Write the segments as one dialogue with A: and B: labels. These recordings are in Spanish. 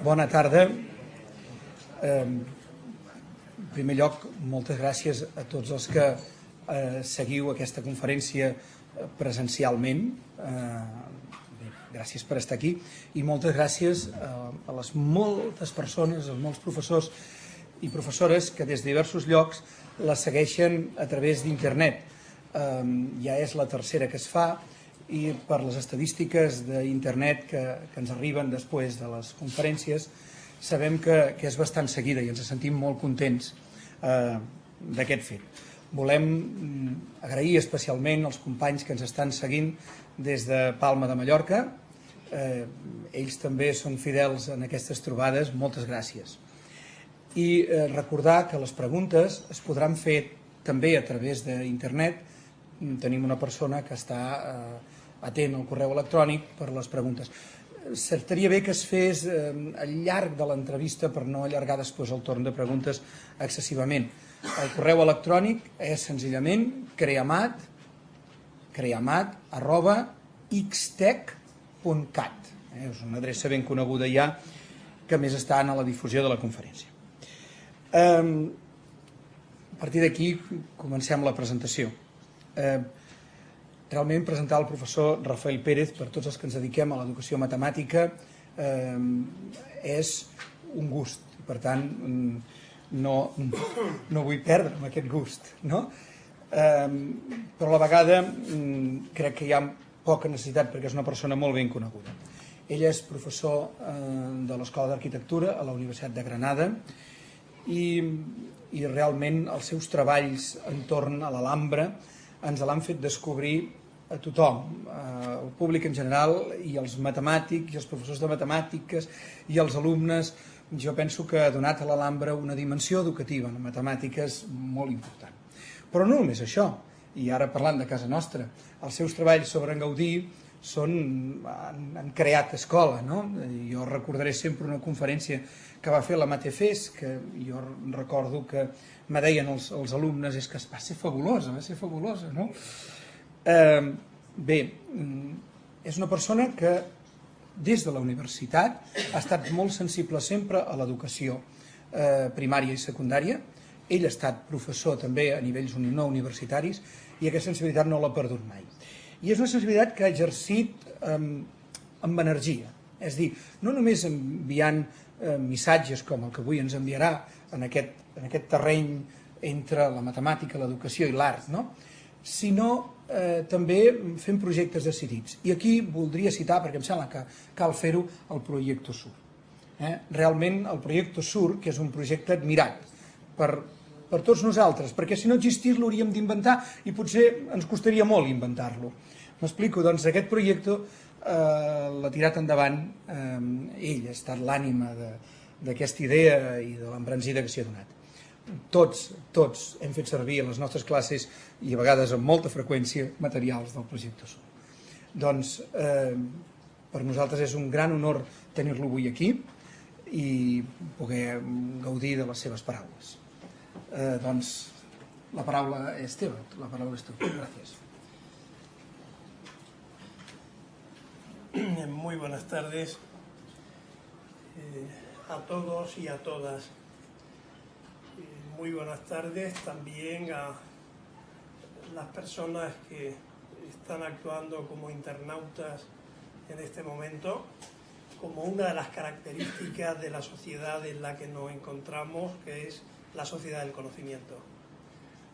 A: Bona tarda. En primer lloc, moltes gràcies a tots els que seguiu aquesta conferència presencialment. Gràcies per estar aquí i moltes gràcies a les moltes persones, als molts professors i professores que des de diversos llocs la segueixen a través d'internet. Ja és la tercera que es fa i per les estadístiques d'internet que ens arriben després de les conferències sabem que és bastant seguida i ens sentim molt contents d'aquest fet. Volem agrair especialment als companys que ens estan seguint des de Palma de Mallorca. Ells també són fidels en aquestes trobades. Moltes gràcies. I recordar que les preguntes es podran fer també a través d'internet. Tenim una persona que està atent al correu electrònic per les preguntes. Estaria bé que es fes al llarg de l'entrevista per no allargar després el torn de preguntes excessivament. El correu electrònic és senzillament creamat@xtec.cat. És una adreça ben coneguda ja, que més està a la difusió de la conferència. A partir d'aquí comencem la presentació. Realment presentar el professor Rafael Pérez per tots els que ens dediquem a l'educació matemàtica és un gust. Per tant, no vull perdre'm aquest gust, no? Però a la vegada crec que hi ha poca necessitat perquè és una persona molt ben coneguda. Ell és professor de l'Escola d'Arquitectura a la Universitat de Granada i realment els seus treballs entorn a l'Alhambra ens l'han fet descobrir a tothom, al públic en general i als matemàtics i els professors de matemàtiques i els alumnes. Jo penso que ha donat a l'Alhambra una dimensió educativa en matemàtiques molt important. Però no només això, i ara parlant de casa nostra, els seus treballs sobre en Gaudí han creat escola, no? Jo recordaré sempre una conferència que va fer la Matefes, que jo recordo que me deien els alumnes és que va ser fabulosa, no? Bé, és una persona que des de la universitat ha estat molt sensible sempre a l'educació primària i secundària. Ell ha estat professor també a nivells no universitaris i aquesta sensibilitat no l'ha perdut mai. I és una sensibilitat que ha exercit amb energia, és a dir, no només enviant missatges com el que avui ens enviarà en aquest terreny entre la matemàtica, l'educació i l'art, no? Sinó també fent projectes decidits. I aquí voldria citar, perquè em sembla que cal fer-ho, el Proyecto Sur. Realment el Proyecto Sur, que és un projecte admirat per tots nosaltres, perquè si no existís l'hauríem d'inventar i potser ens costaria molt inventar-lo. M'explico, doncs aquest projecte l'ha tirat endavant ell, ha estat l'ànima d'aquesta idea i de l'embranzida que s'hi ha donat. Tots hem fet servir a les nostres classes i a vegades amb molta freqüència materials del Proyecto Sur. Doncs per nosaltres és un gran honor tenir-lo avui aquí i poder gaudir de les seves paraules. Doncs la paraula és teva, la paraula és teva. Gràcies.
B: Muy buenas tardes a todos y a todas. Muy buenas tardes también a las personas que están actuando como internautas en este momento, como una de las características de la sociedad en la que nos encontramos, que es la sociedad del conocimiento.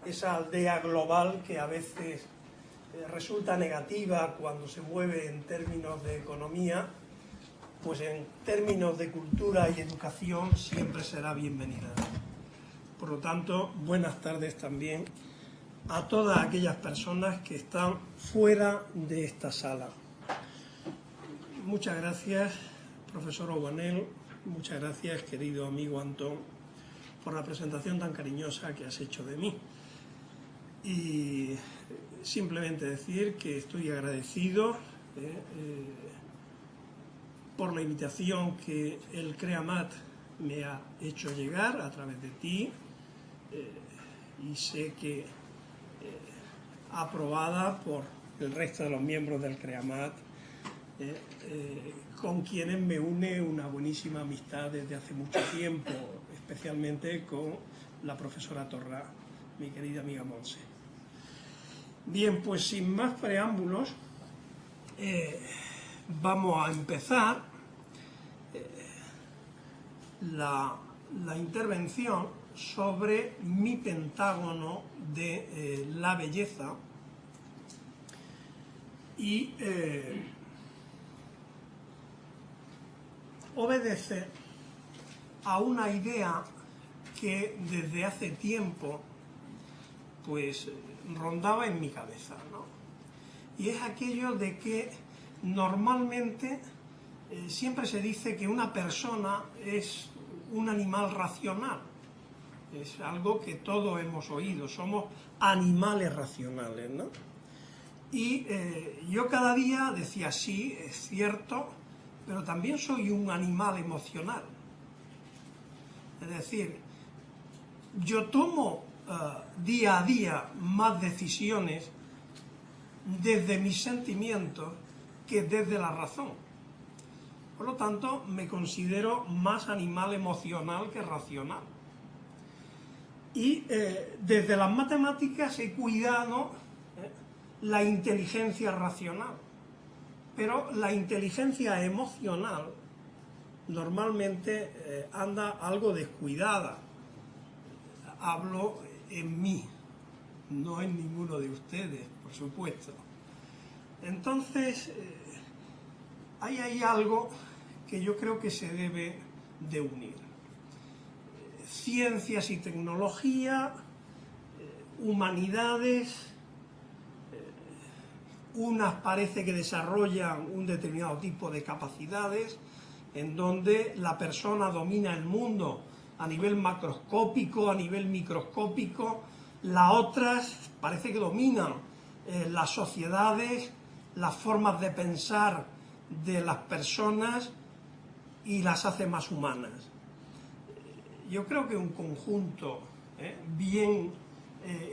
B: Esa aldea global que a veces resulta negativa cuando se mueve en términos de economía, pues en términos de cultura y educación siempre será bienvenida. Por lo tanto, buenas tardes también a todas aquellas personas que están fuera de esta sala. Muchas gracias, profesor Obanel, muchas gracias, querido amigo Antón, por la presentación tan cariñosa que has hecho de mí. Y simplemente decir que estoy agradecido por la invitación que el CREAMAT me ha hecho llegar a través de ti y sé que aprobada por el resto de los miembros del CREAMAT con quienes me une una buenísima amistad desde hace mucho tiempo, especialmente con la profesora Torrá, mi querida amiga Monse. Bien, pues sin más preámbulos, vamos a empezar la intervención sobre mi pentágono de la belleza y obedece a una idea que desde hace tiempo pues rondaba en mi cabeza, ¿no? Y es aquello de que normalmente siempre se dice que una persona es un animal racional. Es algo que todos hemos oído, somos animales racionales, ¿no? Y yo cada día decía, sí, es cierto, pero también soy un animal emocional. Es decir, yo tomo día a día más decisiones desde mis sentimientos que desde la razón. Por lo tanto, me considero más animal emocional que racional. Y desde las matemáticas he cuidado la inteligencia racional, pero la inteligencia emocional normalmente anda algo descuidada. Hablo en mí, no en ninguno de ustedes, por supuesto. Entonces, hay ahí algo que yo creo que se debe de unir. Ciencias y tecnología, humanidades, unas parece que desarrollan un determinado tipo de capacidades en donde la persona domina el mundo a nivel macroscópico, a nivel microscópico, las otras parece que dominan las sociedades, las formas de pensar de las personas y las hace más humanas. Yo creo que un conjunto bien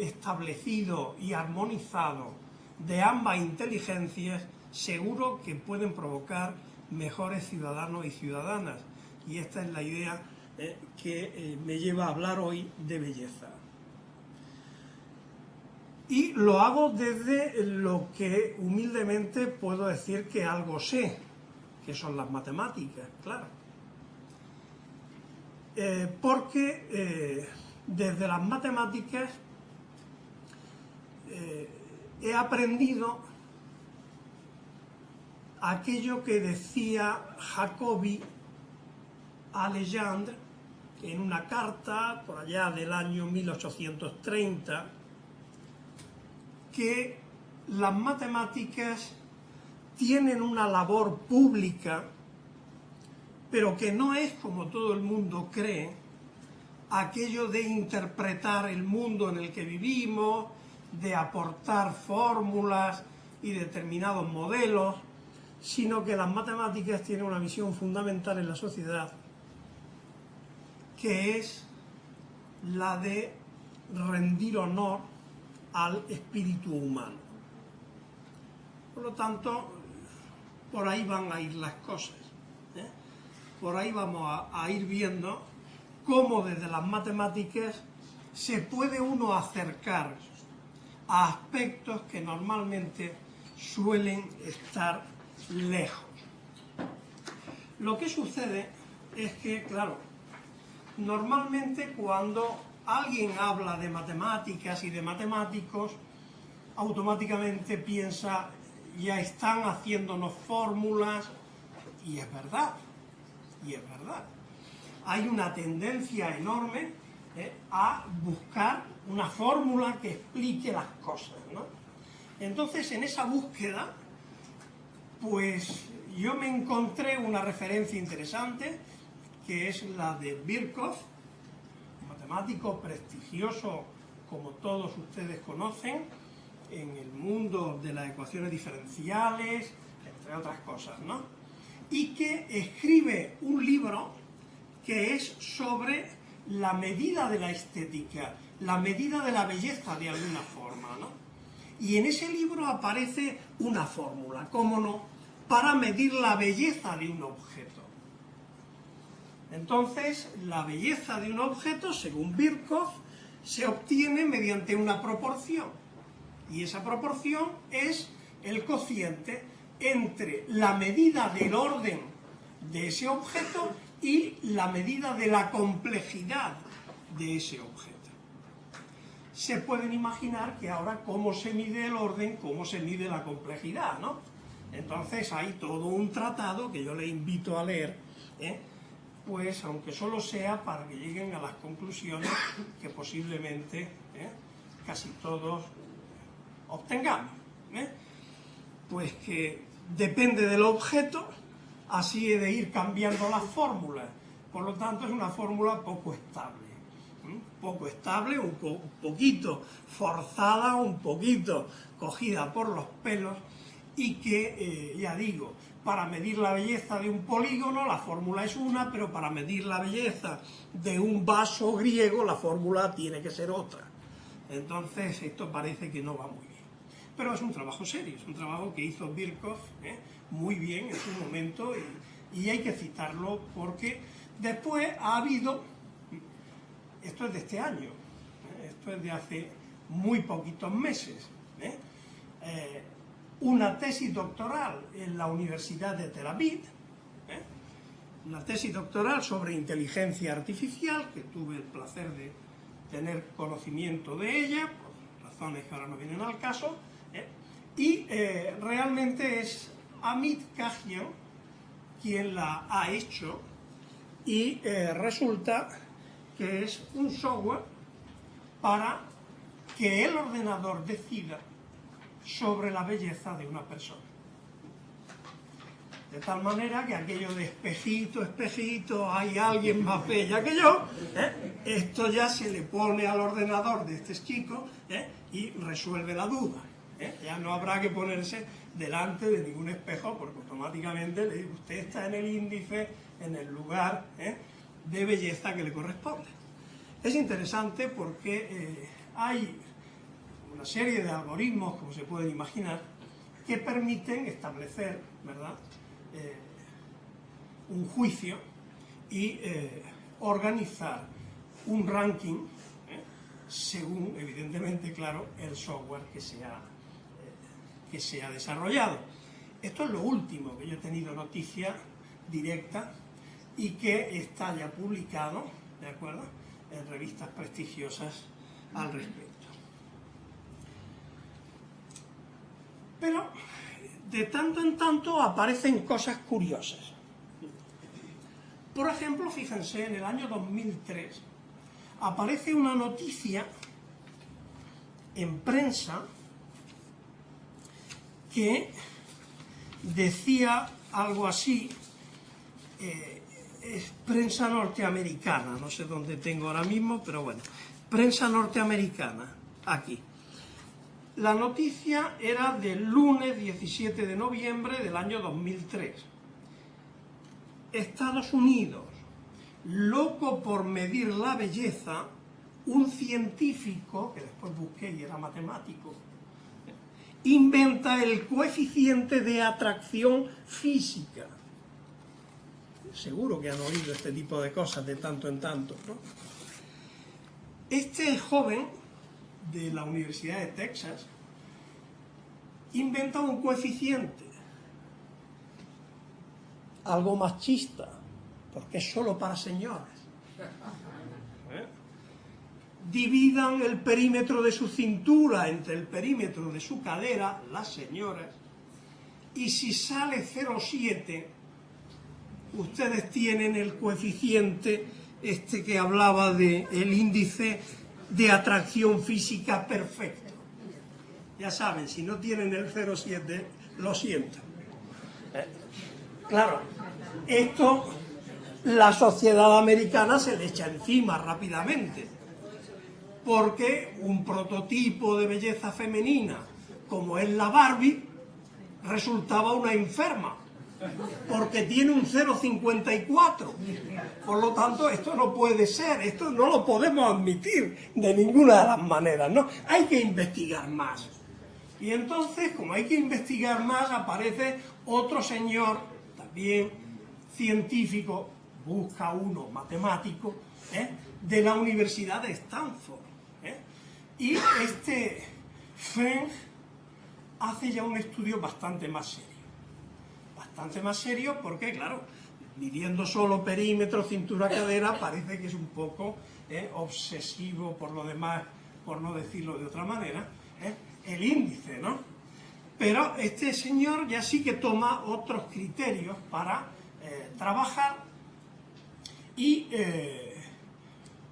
B: establecido y armonizado de ambas inteligencias seguro que pueden provocar mejores ciudadanos y ciudadanas. Y esta es la idea que me lleva a hablar hoy de belleza. Y lo hago desde lo que humildemente puedo decir que algo sé, que son las matemáticas, claro. Porque desde las matemáticas he aprendido aquello que decía Jacobi a Legendre en una carta por allá del año 1830, que las matemáticas tienen una labor pública, pero que no es, como todo el mundo cree, aquello de interpretar el mundo en el que vivimos, de aportar fórmulas y determinados modelos, sino que las matemáticas tienen una misión fundamental en la sociedad, que es la de rendir honor al espíritu humano. Por lo tanto, por ahí van a ir las cosas. Por ahí vamos a ir viendo cómo desde las matemáticas se puede uno acercar a aspectos que normalmente suelen estar lejos. Lo que sucede es que, claro, normalmente cuando alguien habla de matemáticas y de matemáticos, automáticamente piensa, ya están haciéndonos fórmulas, y es verdad, Hay una tendencia enorme a buscar una fórmula que explique las cosas, ¿no? Entonces, en esa búsqueda, pues yo me encontré una referencia interesante, que es la de Birkhoff, un matemático prestigioso, como todos ustedes conocen, en el mundo de las ecuaciones diferenciales, entre otras cosas, ¿no? Y que escribe un libro que es sobre la medida de la estética, la medida de la belleza de alguna forma, ¿no? Y en ese libro aparece una fórmula, ¿cómo no? para medir la belleza de un objeto. Entonces, la belleza de un objeto, según Birkhoff, se obtiene mediante una proporción. Y esa proporción es el cociente entre la medida del orden de ese objeto y la medida de la complejidad de ese objeto. Se pueden imaginar que ahora cómo se mide el orden, cómo se mide la complejidad, ¿no? Entonces hay todo un tratado que yo les invito a leer, pues aunque solo sea para que lleguen a las conclusiones que posiblemente casi todos obtengamos, pues que depende del objeto, así he de ir cambiando las fórmulas, por lo tanto es una fórmula poco estable, un poquito forzada, un poquito cogida por los pelos, y que, ya digo, para medir la belleza de un polígono la fórmula es una, pero para medir la belleza de un vaso griego la fórmula tiene que ser otra. Entonces esto parece que no va muy bien. Pero es un trabajo serio, es un trabajo que hizo Birkhoff muy bien en su momento, y hay que citarlo porque después ha habido, esto es de este año, esto es de hace muy poquitos meses, una tesis doctoral en la Universidad de Tel Aviv, una tesis doctoral sobre inteligencia artificial, que tuve el placer de tener conocimiento de ella, por razones que ahora no vienen al caso, y realmente es Amit Kagian quien la ha hecho, y resulta que es un software para que el ordenador decida sobre la belleza de una persona. De tal manera que aquello de espejito, espejito, hay alguien más bella que yo, esto ya se le pone al ordenador de este chico y resuelve la duda. Ya no habrá que ponerse delante de ningún espejo, porque automáticamente le digo, usted está en el índice, en el lugar de belleza que le corresponde. Es interesante porque hay una serie de algoritmos, como se pueden imaginar, que permiten establecer, ¿verdad?, un juicio y organizar un ranking según, evidentemente, claro, el software que se ha desarrollado. Esto es lo último que yo he tenido noticia directa y que está ya publicado, ¿de acuerdo?, en revistas prestigiosas al respecto. Pero de tanto en tanto aparecen cosas curiosas. Por ejemplo, fíjense, en el año 2003 aparece una noticia en prensa que decía algo así, es prensa norteamericana, no sé dónde tengo ahora mismo, pero bueno, prensa norteamericana, aquí. La noticia era del lunes 17 de noviembre del año 2003. Estados Unidos, loco por medir la belleza, un científico, que después busqué y era matemático, inventa el coeficiente de atracción física. Seguro que han oído este tipo de cosas de tanto en tanto, ¿no? Este joven de la Universidad de Texas inventa un coeficiente, algo machista, porque es solo para señoras. Dividan el perímetro de su cintura entre el perímetro de su cadera, las señoras, y si sale 0,7, ustedes tienen el coeficiente este que hablaba de el índice de atracción física perfecto. Ya saben, si no tienen el 0,7, lo siento. Claro, esto la sociedad americana se le echa encima rápidamente, porque un prototipo de belleza femenina, como es la Barbie, resultaba una enferma, porque tiene un 0,54. Por lo tanto, esto no puede ser, esto no lo podemos admitir de ninguna de las maneras, ¿no? Hay que investigar más. Y entonces, como hay que investigar más, aparece otro señor, también científico, busca uno matemático, de la Universidad de Stanford. Y este Feng hace ya un estudio bastante más serio. Bastante más serio porque, claro, midiendo solo perímetro, cintura, cadera, parece que es un poco obsesivo por lo demás, por no decirlo de otra manera, el índice, ¿no? Pero este señor ya sí que toma otros criterios para trabajar y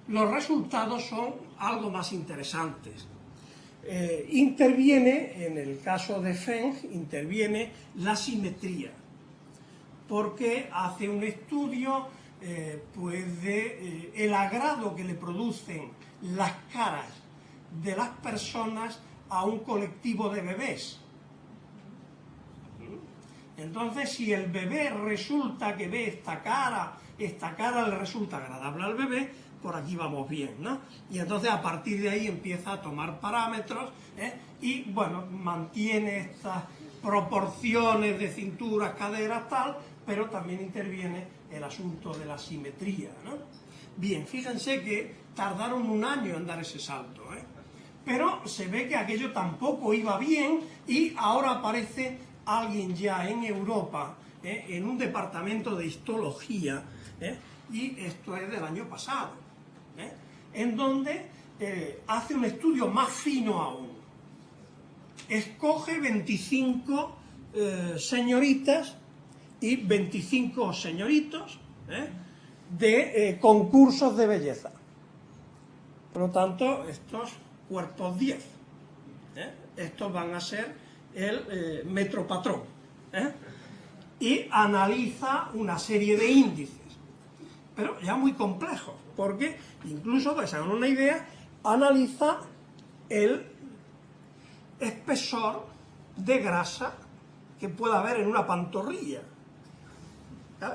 B: los resultados son algo más interesantes. Interviene, en el caso de Feng, interviene la simetría, porque hace un estudio pues de el agrado que le producen las caras de las personas a un colectivo de bebés. Entonces, si el bebé resulta que ve esta cara le resulta agradable al bebé, por aquí vamos bien, ¿no? Y entonces a partir de ahí empieza a tomar parámetros y, bueno, mantiene estas proporciones de cinturas, caderas, tal, pero también interviene el asunto de la simetría, ¿no? Bien, fíjense que tardaron un año en dar ese salto, pero se ve que aquello tampoco iba bien y ahora aparece alguien ya en Europa, en un departamento de histología, y esto es del año pasado, en donde hace un estudio más fino aún. Escoge 25 señoritas y 25 señoritos de concursos de belleza. Por lo tanto, estos cuerpos 10, estos van a ser el metropatrón, y analiza una serie de índices, pero ya muy complejos, porque incluso, para que se hagan una idea, analiza el espesor de grasa que pueda haber en una pantorrilla.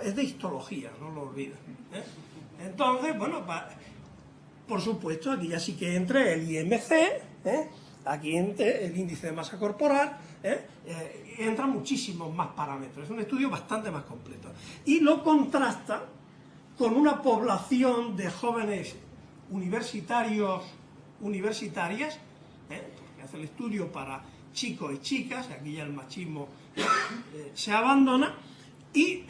B: Es de histología, no lo olviden. Entonces, bueno, por supuesto, aquí ya sí que entra el IMC, aquí entra el índice de masa corporal, entra muchísimos más parámetros. Es un estudio bastante más completo. Y lo contrasta con una población de jóvenes universitarias, que hace el estudio para chicos y chicas, aquí ya el machismo se abandona, y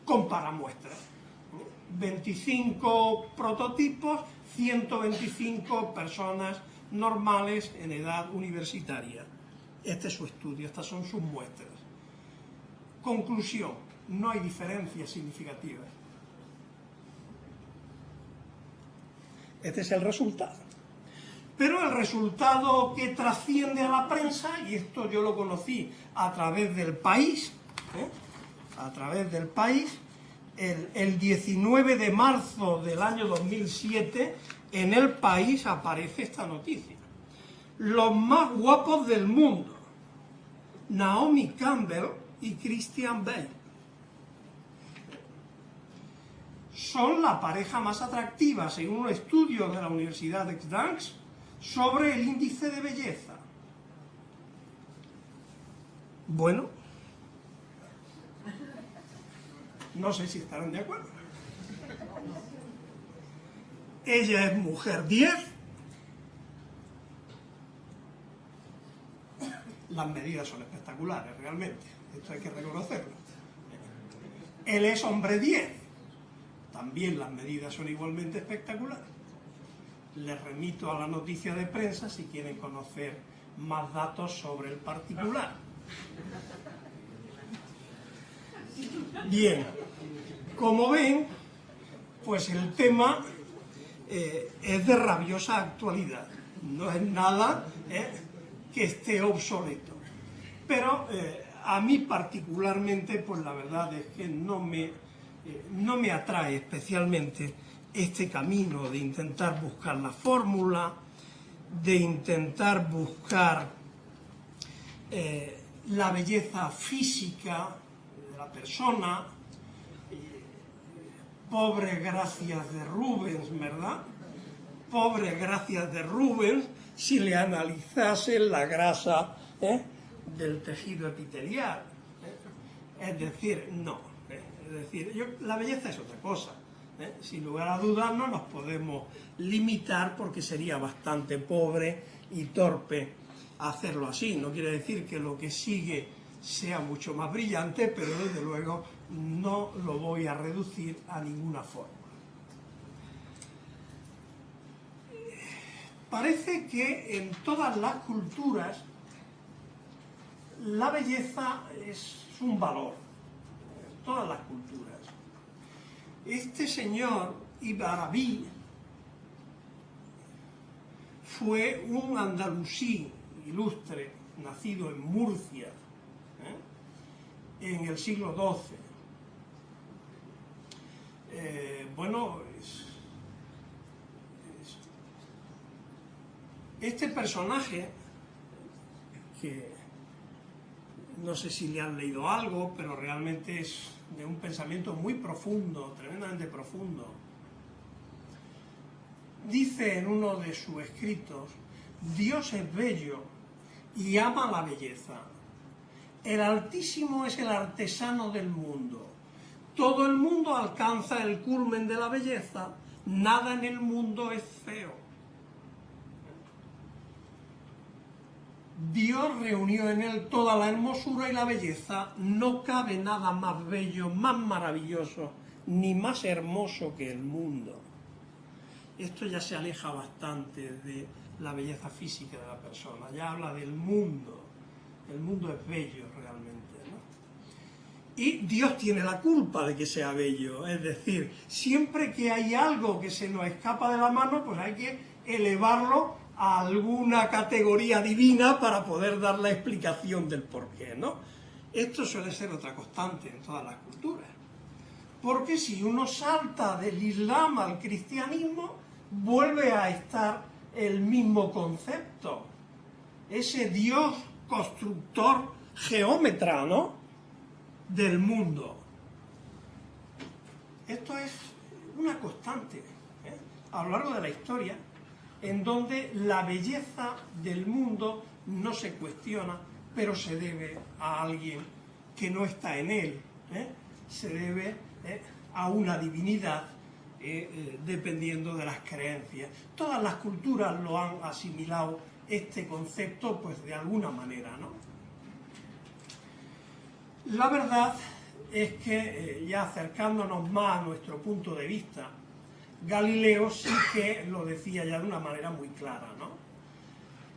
B: compara muestras. 25 prototipos, 125 personas normales en edad universitaria. Este es su estudio, estas son sus muestras. Conclusión, no hay diferencias significativas. Este es el resultado. Pero el resultado que trasciende a la prensa, y esto yo lo conocí a través del País, el 19 de marzo del año 2007, en el País aparece esta noticia. Los más guapos del mundo, Naomi Campbell y Christian Bale, son la pareja más atractiva, según un estudio de la Universidad de Gdansk, sobre el índice de belleza. Bueno, no sé si estarán de acuerdo. Ella es mujer 10, las medidas son espectaculares, realmente, esto hay que reconocerlo. Él es hombre 10, también las medidas son igualmente espectaculares. Les remito a la noticia de prensa si quieren conocer más datos sobre el particular. Bien, como ven, pues el tema es de rabiosa actualidad, no es nada que esté obsoleto, pero a mí particularmente, pues la verdad es que no me atrae especialmente este camino de intentar buscar la fórmula, de intentar buscar la belleza física de la persona. Pobres gracias de Rubens, ¿verdad? Pobres gracias de Rubens si le analizasen la grasa del tejido epitelial. Es decir, no. Es decir, la belleza es otra cosa. Sin lugar a dudas no nos podemos limitar porque sería bastante pobre y torpe hacerlo así. No quiere decir que lo que sigue sea mucho más brillante, pero desde luego no lo voy a reducir a ninguna forma. Parece que en todas las culturas la belleza es un valor, en todas las culturas. Este señor Ibn Arabi fue un andalusí ilustre, nacido en Murcia, en el siglo XII. Este personaje, que no sé si le han leído algo, pero realmente es de un pensamiento muy profundo, tremendamente profundo, dice en uno de sus escritos: Dios es bello y ama la belleza. El Altísimo es el artesano del mundo. Todo el mundo alcanza el culmen de la belleza. Nada en el mundo es feo. Dios reunió en él toda la hermosura y la belleza. No cabe nada más bello, más maravilloso, ni más hermoso que el mundo. Esto ya se aleja bastante de la belleza física de la persona. Ya habla del mundo. El mundo es bello realmente, ¿no? Y Dios tiene la culpa de que sea bello. Es decir, siempre que hay algo que se nos escapa de la mano, pues hay que elevarlo a alguna categoría divina para poder dar la explicación del porqué, ¿no? Esto suele ser otra constante en todas las culturas. Porque si uno salta del Islam al cristianismo, vuelve a estar el mismo concepto. Ese Dios constructor, geómetra, ¿no?, del mundo. Esto es una constante a lo largo de la historia, en donde la belleza del mundo no se cuestiona, pero se debe a alguien que no está en él, se debe a una divinidad, dependiendo de las creencias. Todas las culturas lo han asimilado este concepto, pues de alguna manera, ¿no? La verdad es que, ya acercándonos más a nuestro punto de vista, Galileo sí que lo decía ya de una manera muy clara, ¿no?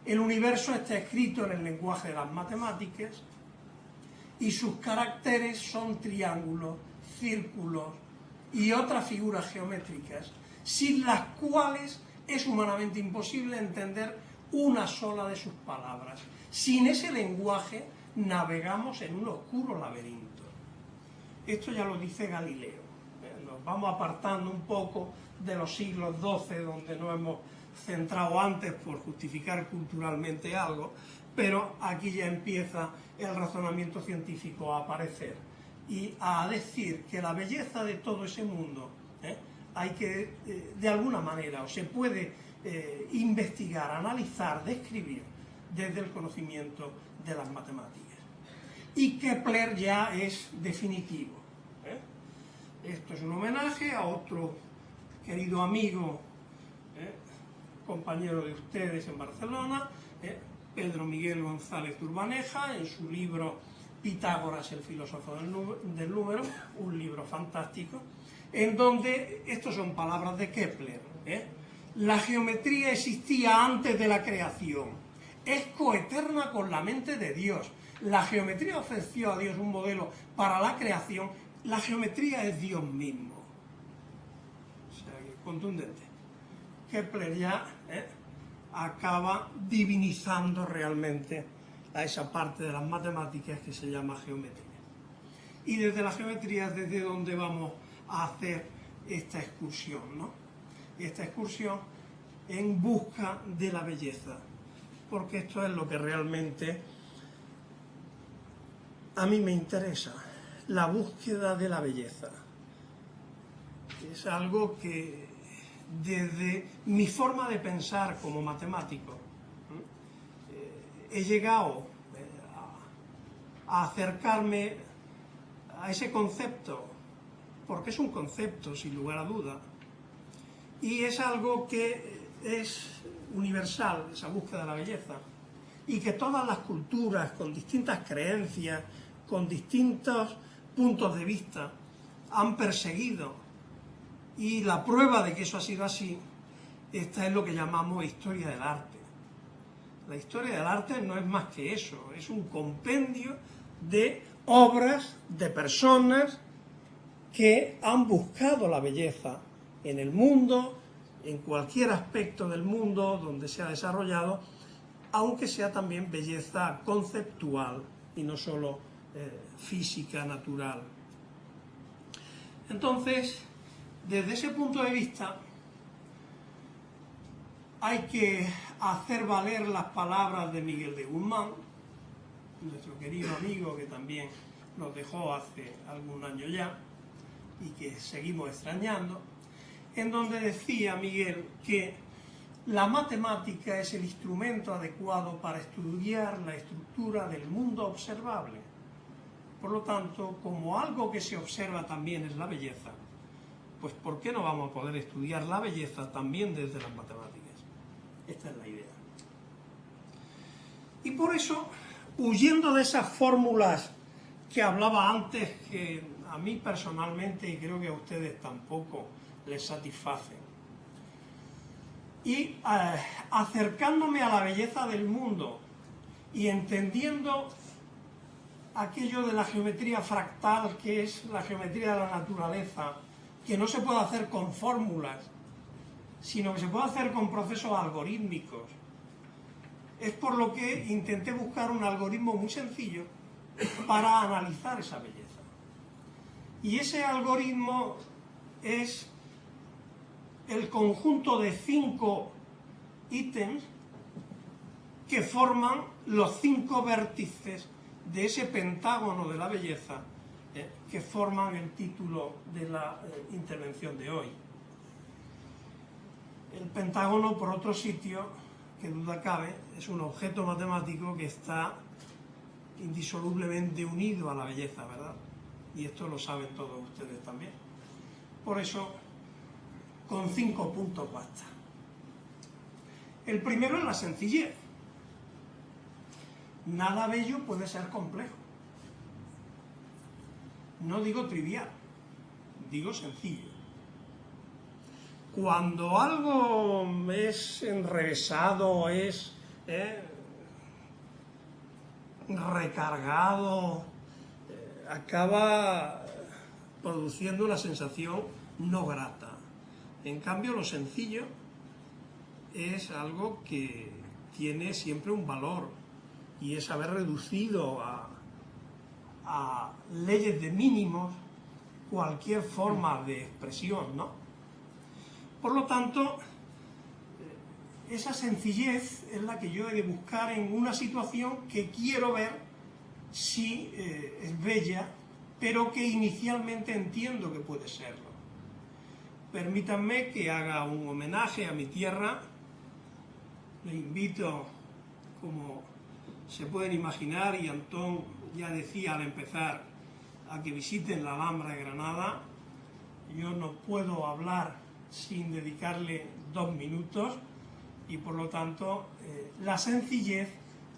B: El universo está escrito en el lenguaje de las matemáticas y sus caracteres son triángulos, círculos y otras figuras geométricas, sin las cuales es humanamente imposible entender una sola de sus palabras. Sin ese lenguaje navegamos en un oscuro laberinto. Esto ya lo dice Galileo. Nos vamos apartando un poco de los siglos XII, donde nos hemos centrado antes por justificar culturalmente algo, pero aquí ya empieza el razonamiento científico a aparecer y a decir que la belleza de todo ese mundo hay que, de alguna manera, o se puede investigar, analizar, describir desde el conocimiento de las matemáticas. Y Kepler ya es definitivo. Esto es un homenaje a otro querido amigo, compañero de ustedes en Barcelona, Pedro Miguel González Urbaneja, en su libro Pitágoras, el filósofo del número, un libro fantástico, en donde, estos son palabras de Kepler, la geometría existía antes de la creación, es coeterna con la mente de Dios. La geometría ofreció a Dios un modelo para la creación, la geometría es Dios mismo. O sea, contundente. Kepler ya acaba divinizando realmente a esa parte de las matemáticas que se llama geometría. Y desde la geometría es desde donde vamos a hacer esta excursión, ¿no? Esta excursión en busca de la belleza, porque esto es lo que realmente a mí me interesa, la búsqueda de la belleza. Es algo que desde mi forma de pensar como matemático he llegado a acercarme a ese concepto, porque es un concepto, sin lugar a duda, y es algo que es universal, esa búsqueda de la belleza, y que todas las culturas, con distintas creencias, con distintos puntos de vista, han perseguido. Y la prueba de que eso ha sido así, esta es lo que llamamos historia del arte. La historia del arte no es más que eso, es un compendio de obras, de personas que han buscado la belleza en el mundo, en cualquier aspecto del mundo donde se ha desarrollado, aunque sea también belleza conceptual y no solo física, natural. Entonces, desde ese punto de vista, hay que hacer valer las palabras de Miguel de Guzmán, nuestro querido amigo que también nos dejó hace algún año ya y que seguimos extrañando, en donde decía Miguel que la matemática es el instrumento adecuado para estudiar la estructura del mundo observable. Por lo tanto, como algo que se observa también es la belleza, pues ¿por qué no vamos a poder estudiar la belleza también desde las matemáticas? Esta es la idea. Y por eso, huyendo de esas fórmulas que hablaba antes, que a mí personalmente, y creo que a ustedes tampoco les satisfacen, y acercándome a la belleza del mundo y entendiendo aquello de la geometría fractal, que es la geometría de la naturaleza, que no se puede hacer con fórmulas, sino que se puede hacer con procesos algorítmicos. Es por lo que intenté buscar un algoritmo muy sencillo para analizar esa belleza. Y ese algoritmo es el conjunto de 5 ítems que forman los 5 vértices de ese pentágono de la belleza que forman el título de la intervención de hoy. El pentágono, por otro sitio, que duda cabe, es un objeto matemático que está indisolublemente unido a la belleza, ¿verdad? Y esto lo saben todos ustedes también. Por eso, con 5 puntos basta. El primero es la sencillez. Nada bello puede ser complejo. No digo trivial, digo sencillo. Cuando algo es enrevesado, es recargado, acaba produciendo una sensación no grata. En cambio, lo sencillo es algo que tiene siempre un valor, y es haber reducido a leyes de mínimos cualquier forma de expresión, ¿no? Por lo tanto, esa sencillez es la que yo he de buscar en una situación que quiero ver si es bella, pero que inicialmente entiendo que puede serlo. Permítanme que haga un homenaje a mi tierra. Les invito, como se pueden imaginar, y Antón ya decía al empezar, a que visiten la Alhambra de Granada. Yo no puedo hablar sin dedicarle 2 minutos, y por lo tanto la sencillez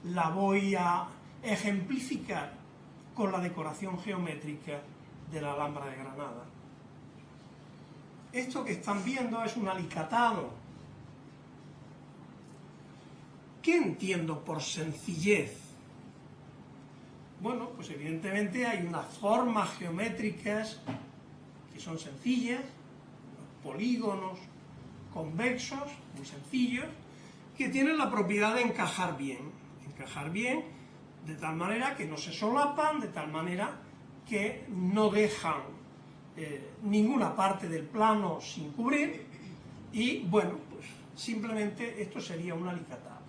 B: la voy a ejemplificar con la decoración geométrica de la Alhambra de Granada. Esto que están viendo es un alicatado. ¿Qué entiendo por sencillez? Bueno, pues evidentemente hay unas formas geométricas que son sencillas, polígonos convexos, muy sencillos, que tienen la propiedad de encajar bien de tal manera que no se solapan, de tal manera que no dejan ninguna parte del plano sin cubrir, y bueno, pues simplemente esto sería un alicatado.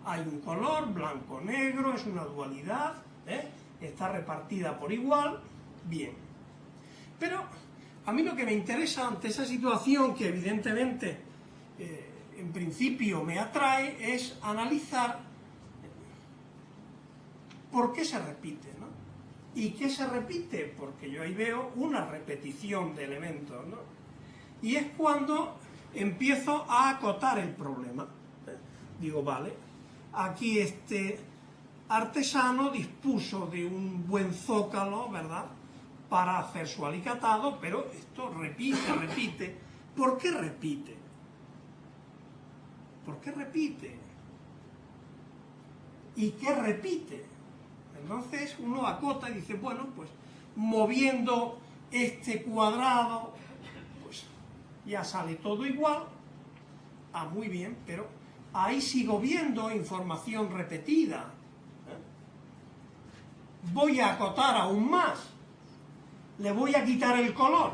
B: Hay un color, blanco-negro, es una dualidad, está repartida por igual, bien. Pero a mí lo que me interesa ante esa situación, que evidentemente en principio me atrae, es analizar ¿por qué se repite, no? ¿Y qué se repite? Porque yo ahí veo una repetición de elementos, ¿no? Y es cuando empiezo a acotar el problema. Digo, vale, aquí este artesano dispuso de un buen zócalo, ¿verdad?, para hacer su alicatado, pero esto repite. ¿Por qué repite? ¿Por qué repite? ¿Y qué repite? Entonces uno acota y dice, bueno, pues moviendo este cuadrado, pues ya sale todo igual. Ah, muy bien, pero ahí sigo viendo información repetida. Voy a acotar aún más. Le voy a quitar el color.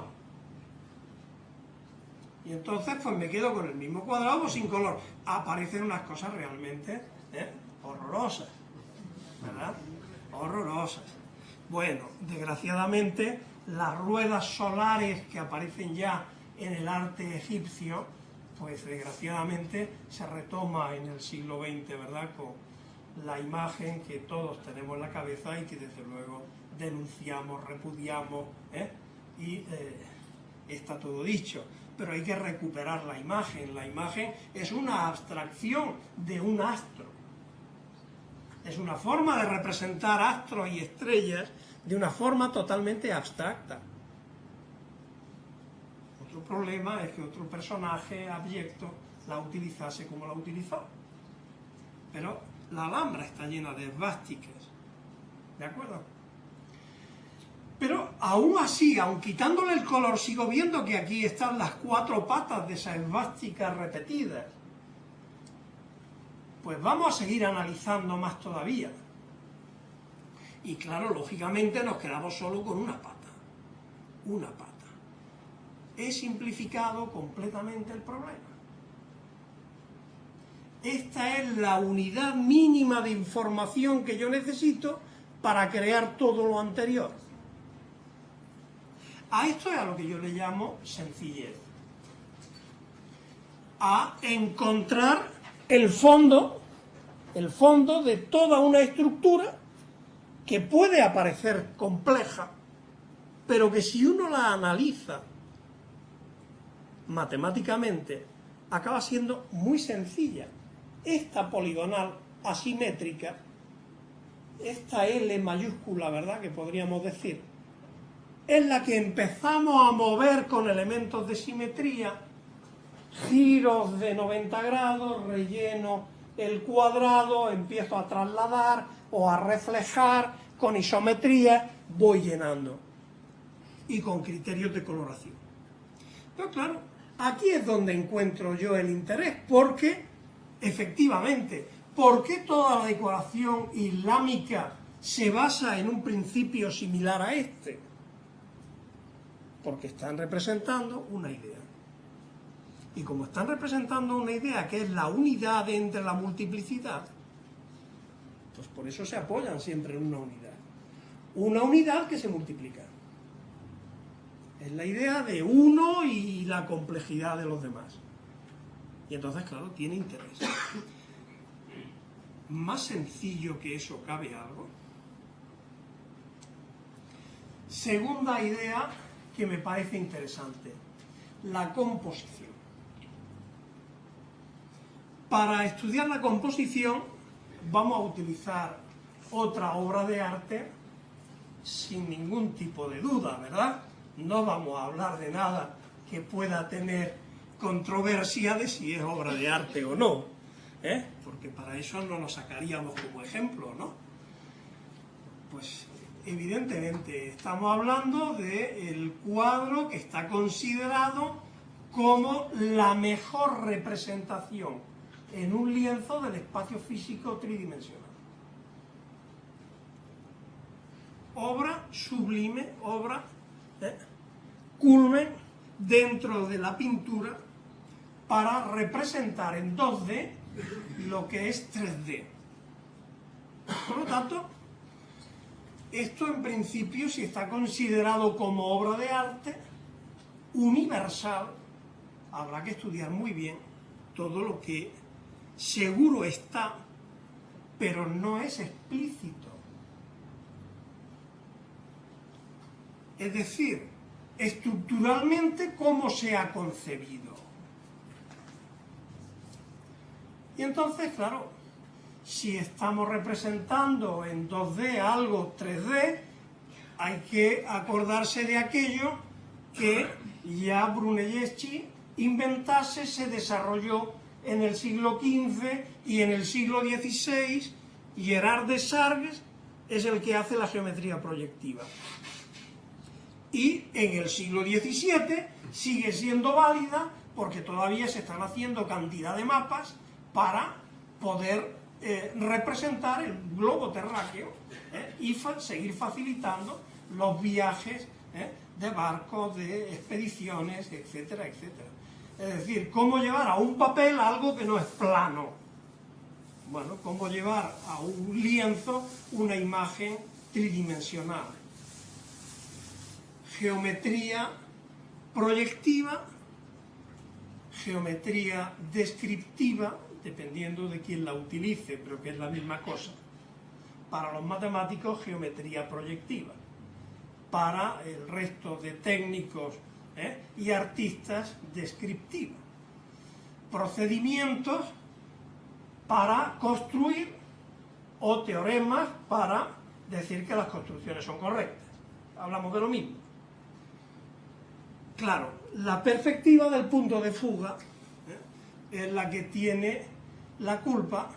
B: Y entonces pues me quedo con el mismo cuadrado o sin color. Aparecen unas cosas realmente horrorosas, ¿verdad? Horrorosas. Bueno, desgraciadamente las ruedas solares que aparecen ya en el arte egipcio, pues desgraciadamente se retoma en el siglo XX, ¿verdad?, con la imagen que todos tenemos en la cabeza y que desde luego denunciamos, repudiamos, y está todo dicho. Pero hay que recuperar la imagen. La imagen es una abstracción de un astro. Es una forma de representar astros y estrellas de una forma totalmente abstracta. Otro problema es que otro personaje abyecto la utilizase como la utilizó. Pero la Alhambra está llena de esvásticas, ¿de acuerdo? Pero aún así, aun quitándole el color, sigo viendo que aquí están las 4 patas de esas esvásticas repetidas. Pues vamos a seguir analizando más todavía. Y claro, lógicamente nos quedamos solo con una pata. Una pata. He simplificado completamente el problema. Esta es la unidad mínima de información que yo necesito para crear todo lo anterior. A esto es a lo que yo le llamo sencillez. A encontrar el fondo de toda una estructura que puede aparecer compleja, pero que si uno la analiza matemáticamente, acaba siendo muy sencilla. Esta poligonal asimétrica, esta L mayúscula, ¿verdad?, que podríamos decir, es la que empezamos a mover con elementos de simetría, giros de 90 grados, relleno el cuadrado, empiezo a trasladar o a reflejar, con isometría voy llenando, y con criterios de coloración. Pero claro, aquí es donde encuentro yo el interés, porque, efectivamente, ¿por qué toda la decoración islámica se basa en un principio similar a este? Porque están representando una idea. Y como están representando una idea que es la unidad entre la multiplicidad, pues por eso se apoyan siempre en una unidad. Una unidad que se multiplica. Es la idea de uno y la complejidad de los demás. Y entonces, claro, tiene interés. Más sencillo que eso, ¿cabe algo? Segunda idea que me parece interesante, la composición. Para estudiar la composición vamos a utilizar otra obra de arte sin ningún tipo de duda, ¿verdad? No vamos a hablar de nada que pueda tener controversia de si es obra de arte o no, porque para eso no nos sacaríamos como ejemplo, ¿no? Pues evidentemente estamos hablando del cuadro que está considerado como la mejor representación en un lienzo del espacio físico tridimensional. Obra sublime, obra culmen dentro de la pintura para representar en 2D lo que es 3D. Por lo tanto, esto en principio, si está considerado como obra de arte universal, habrá que estudiar muy bien todo lo que seguro está, pero no es explícito. Es decir, estructuralmente cómo se ha concebido. Y entonces, claro, si estamos representando en 2D algo 3D, hay que acordarse de aquello que ya Brunelleschi inventase, se desarrolló en el siglo XV y en el siglo XVI. Gerard Desargues es el que hace la geometría proyectiva. Y en el siglo XVII sigue siendo válida porque todavía se están haciendo cantidad de mapas para poder representar el globo terráqueo y seguir facilitando los viajes de barcos, de expediciones, etcétera, etcétera. Es decir, cómo llevar a un papel algo que no es plano. Bueno, cómo llevar a un lienzo una imagen tridimensional. Geometría proyectiva, geometría descriptiva, dependiendo de quién la utilice, pero que es la misma cosa. Para los matemáticos, geometría proyectiva. Para el resto de técnicos y artistas, descriptiva. Procedimientos para construir o teoremas para decir que las construcciones son correctas. Hablamos de lo mismo. Claro, la perspectiva del punto de fuga es la que tiene la culpa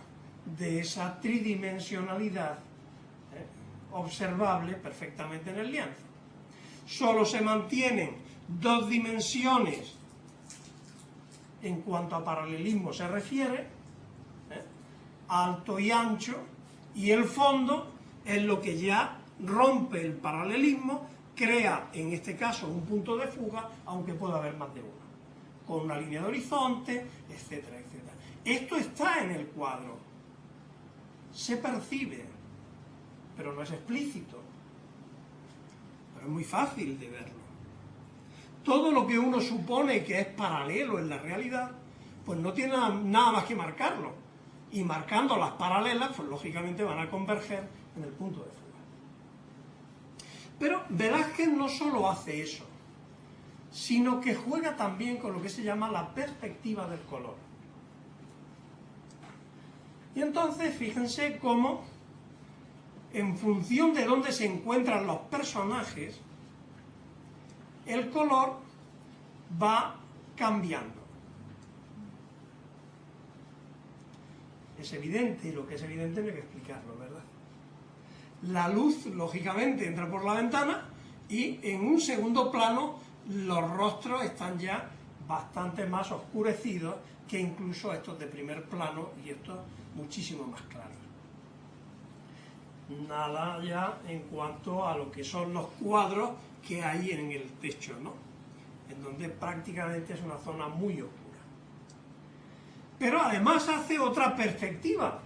B: de esa tridimensionalidad observable perfectamente en el lienzo. Solo se mantienen dos dimensiones en cuanto a paralelismo se refiere, alto y ancho, y el fondo es lo que ya rompe el paralelismo, crea en este caso un punto de fuga, aunque pueda haber más de uno, con una línea de horizonte, etcétera, etcétera. Esto está en el cuadro, se percibe, pero no es explícito, pero es muy fácil de verlo. Todo lo que uno supone que es paralelo en la realidad, pues no tiene nada más que marcarlo, y marcando las paralelas, pues lógicamente van a converger en el punto de fuga. Pero Velázquez no solo hace eso, sino que juega también con lo que se llama la perspectiva del color. Y entonces fíjense cómo, en función de dónde se encuentran los personajes, el color va cambiando. Es evidente, y lo que es evidente no hay que explicarlo, ¿verdad? La luz, lógicamente, entra por la ventana y en un segundo plano los rostros están ya bastante más oscurecidos que incluso estos de primer plano y estos muchísimo más claros. Nada ya en cuanto a lo que son los cuadros que hay en el techo, ¿no? En donde prácticamente es una zona muy oscura. Pero además hace otra perspectiva,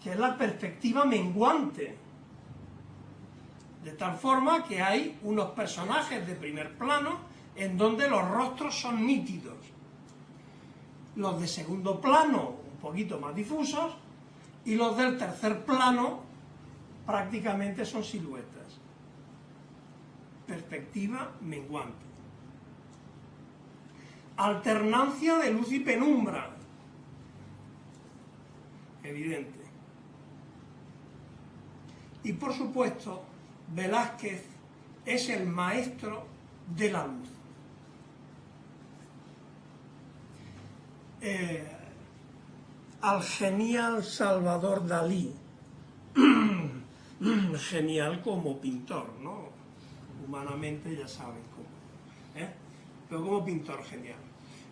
B: que es la perspectiva menguante, de tal forma que hay unos personajes de primer plano en donde los rostros son nítidos, los de segundo plano un poquito más difusos y los del tercer plano prácticamente son siluetas. Perspectiva menguante. Alternancia de luz y penumbra, evidente. Y por supuesto, Velázquez es el maestro de la luz. Al genial Salvador Dalí, genial como pintor, ¿no? Humanamente ya saben cómo, pero como pintor genial.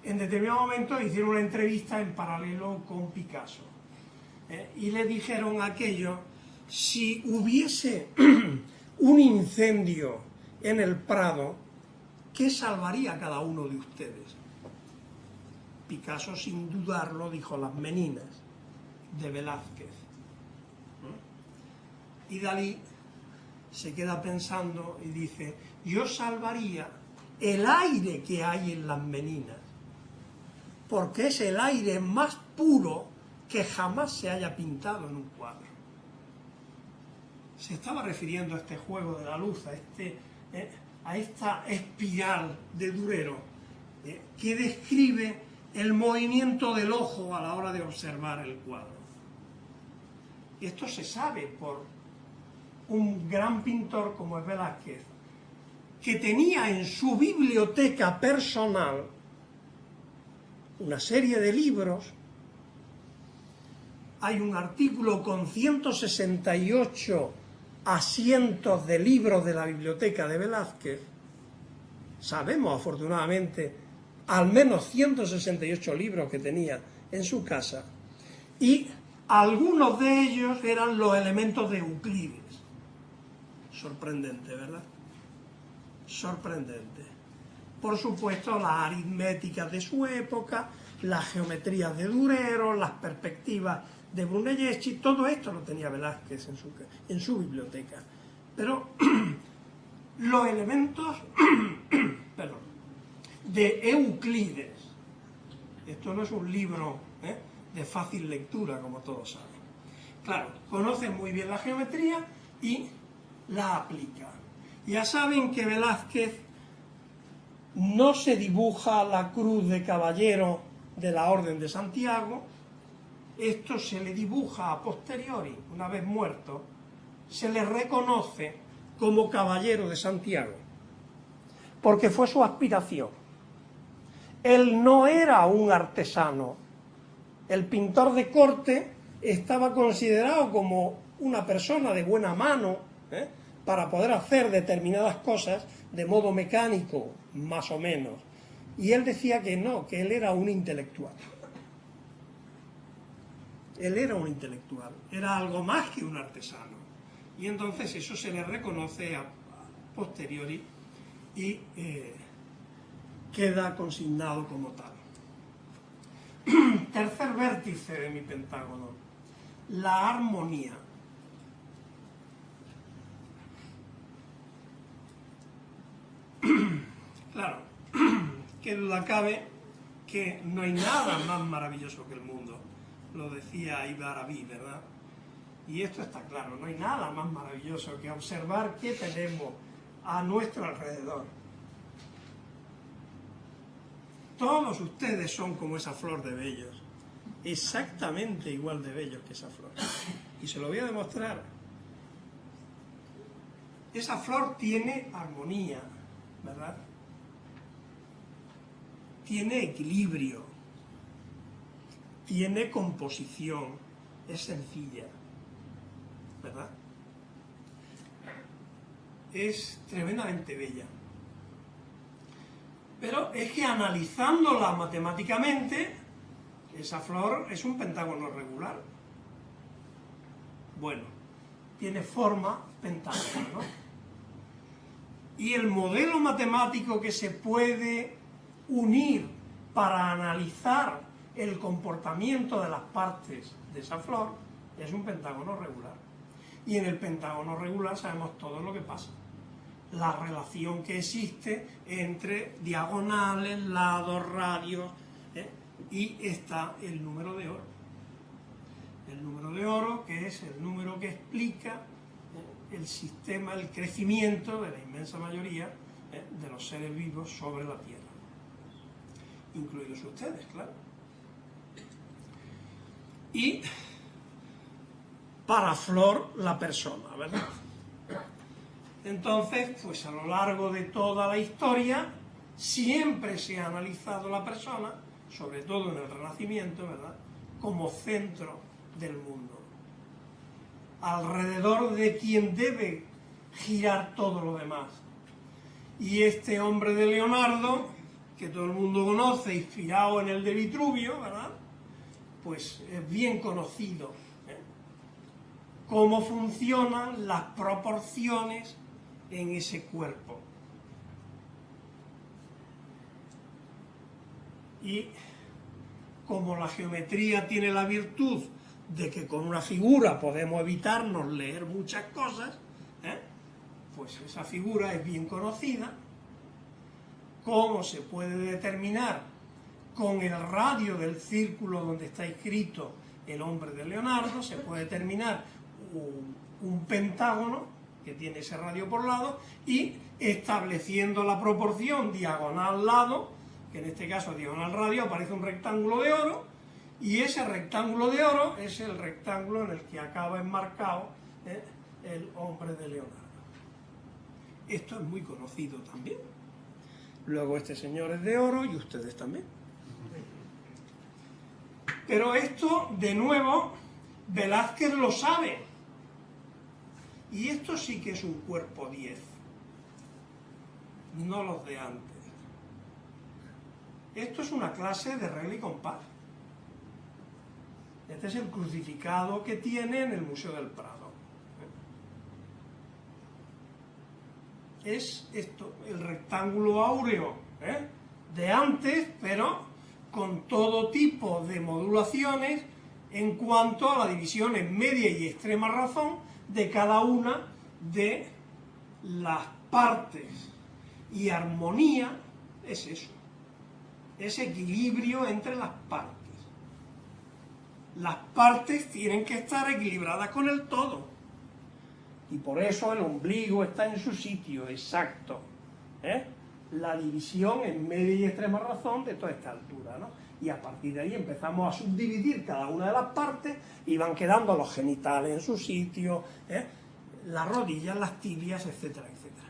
B: En determinado momento hicieron una entrevista en paralelo con Picasso, y le dijeron aquello: si hubiese un incendio en el Prado, ¿qué salvaría a cada uno de ustedes? Picasso, sin dudarlo, dijo Las Meninas, de Velázquez. Y Dalí se queda pensando y dice: yo salvaría el aire que hay en Las Meninas, porque es el aire más puro que jamás se haya pintado en un cuadro. Se estaba refiriendo a este juego de la luz, a este a esta espiral de Durero, que describe el movimiento del ojo a la hora de observar el cuadro. Esto se sabe por un gran pintor como es Velázquez, que tenía en su biblioteca personal una serie de libros. Hay un artículo con 168 asientos de libros de la biblioteca de Velázquez. Sabemos, afortunadamente, al menos 168 libros que tenía en su casa, y algunos de ellos eran los elementos de Euclides. Sorprendente, ¿verdad? Sorprendente. Por supuesto, las aritméticas de su época, las geometrías de Durero, las perspectivas de Brunelleschi, todo esto lo tenía Velázquez en su biblioteca. Pero los elementos de Euclides, esto no es un libro de fácil lectura, como todos saben. Claro, conocen muy bien la geometría y la aplican. Ya saben que Velázquez no se dibuja la cruz de caballero de la Orden de Santiago, esto se le dibuja a posteriori, una vez muerto, se le reconoce como caballero de Santiago, porque fue su aspiración. Él no era un artesano, el pintor de corte estaba considerado como una persona de buena mano, para poder hacer determinadas cosas de modo mecánico, más o menos. Y él decía que no, que él era un intelectual. Él era un intelectual, era algo más que un artesano. Y entonces eso se le reconoce a posteriori y queda consignado como tal. Tercer vértice de mi pentágono, la armonía. Claro, que duda cabe que no hay nada más maravilloso que el mundo, lo decía Ibn Arabi, ¿verdad? Y esto está claro, no hay nada más maravilloso que observar qué tenemos a nuestro alrededor. Todos ustedes son como esa flor de bellos, exactamente igual de bellos que esa flor. Y se lo voy a demostrar. Esa flor tiene armonía, ¿verdad? Tiene equilibrio, tiene composición, es sencilla, ¿verdad? Es tremendamente bella. Pero es que analizándola matemáticamente, esa flor es un pentágono regular. Bueno, tiene forma pentágono, ¿no? Y el modelo matemático que se puede unir para analizar el comportamiento de las partes de esa flor es un pentágono regular. Y en el pentágono regular sabemos todo lo que pasa. La relación que existe entre diagonales, lados, radios, y está el número de oro. El número de oro, que es el número que explica el sistema, el crecimiento de la inmensa mayoría de los seres vivos sobre la Tierra, incluidos ustedes, claro. Y para Flor, la persona, ¿verdad? Entonces, pues a lo largo de toda la historia, siempre se ha analizado la persona, sobre todo en el Renacimiento, ¿verdad?, como centro del mundo, alrededor de quien debe girar todo lo demás. Y este hombre de Leonardo, que todo el mundo conoce, inspirado en el de Vitruvio, ¿verdad?, pues es bien conocido, cómo funcionan las proporciones en ese cuerpo. Y como la geometría tiene la virtud de que con una figura podemos evitarnos leer muchas cosas, pues esa figura es bien conocida. ¿Cómo se puede determinar con el radio del círculo donde está escrito el hombre de Leonardo? Se puede determinar un pentágono que tiene ese radio por lado, y estableciendo la proporción diagonal-lado, que en este caso diagonal radio, aparece un rectángulo de oro, y ese rectángulo de oro es el rectángulo en el que acaba enmarcado el hombre de Leonardo. Esto es muy conocido también. Luego este señor es de oro y ustedes también. Pero esto, de nuevo, Velázquez lo sabe. Y esto sí que es un cuerpo 10, no los de antes. Esto es una clase de regla y compás. Este es el crucificado que tiene en el Museo del Prado. Es esto, el rectángulo áureo de antes, pero con todo tipo de modulaciones en cuanto a la división en media y extrema razón de cada una de las partes. Y armonía es eso, es equilibrio entre las partes. Las partes tienen que estar equilibradas con el todo. Y por eso el ombligo está en su sitio exacto. La división en media y extrema razón de toda esta altura, ¿no? Y a partir de ahí empezamos a subdividir cada una de las partes y van quedando los genitales en su sitio, las rodillas, las tibias, etcétera, etcétera.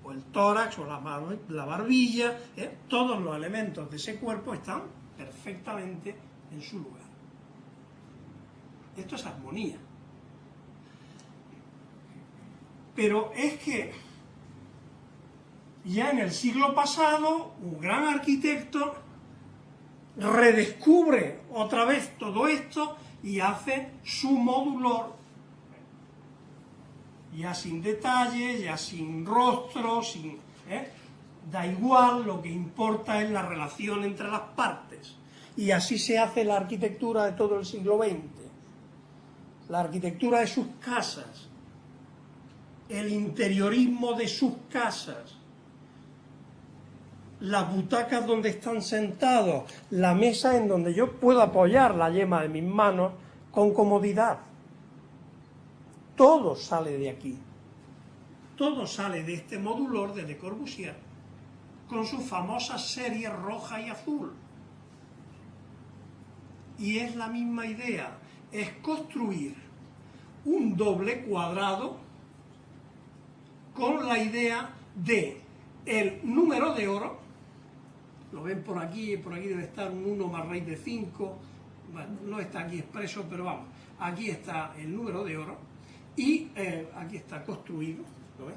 B: O el tórax o la barbilla, todos los elementos de ese cuerpo están perfectamente en su lugar. Esto es armonía. Pero es que ya en el siglo pasado un gran arquitecto redescubre otra vez todo esto y hace su modulor, ya sin detalles, ya sin rostro, da igual, lo que importa es la relación entre las partes. Y así se hace la arquitectura de todo el siglo XX. La arquitectura de sus casas, el interiorismo de sus casas, las butacas donde están sentados, la mesa en donde yo puedo apoyar la yema de mis manos con comodidad. Todo sale de aquí. Todo sale de este modulor de Le Corbusier, con sus famosas series roja y azul. Y es la misma idea, es construir un doble cuadrado con la idea de el número de oro. Lo ven por aquí debe estar un 1 más raíz de 5, bueno, no está aquí expreso, pero vamos, aquí está el número de oro, y aquí está construido, ¿lo ven?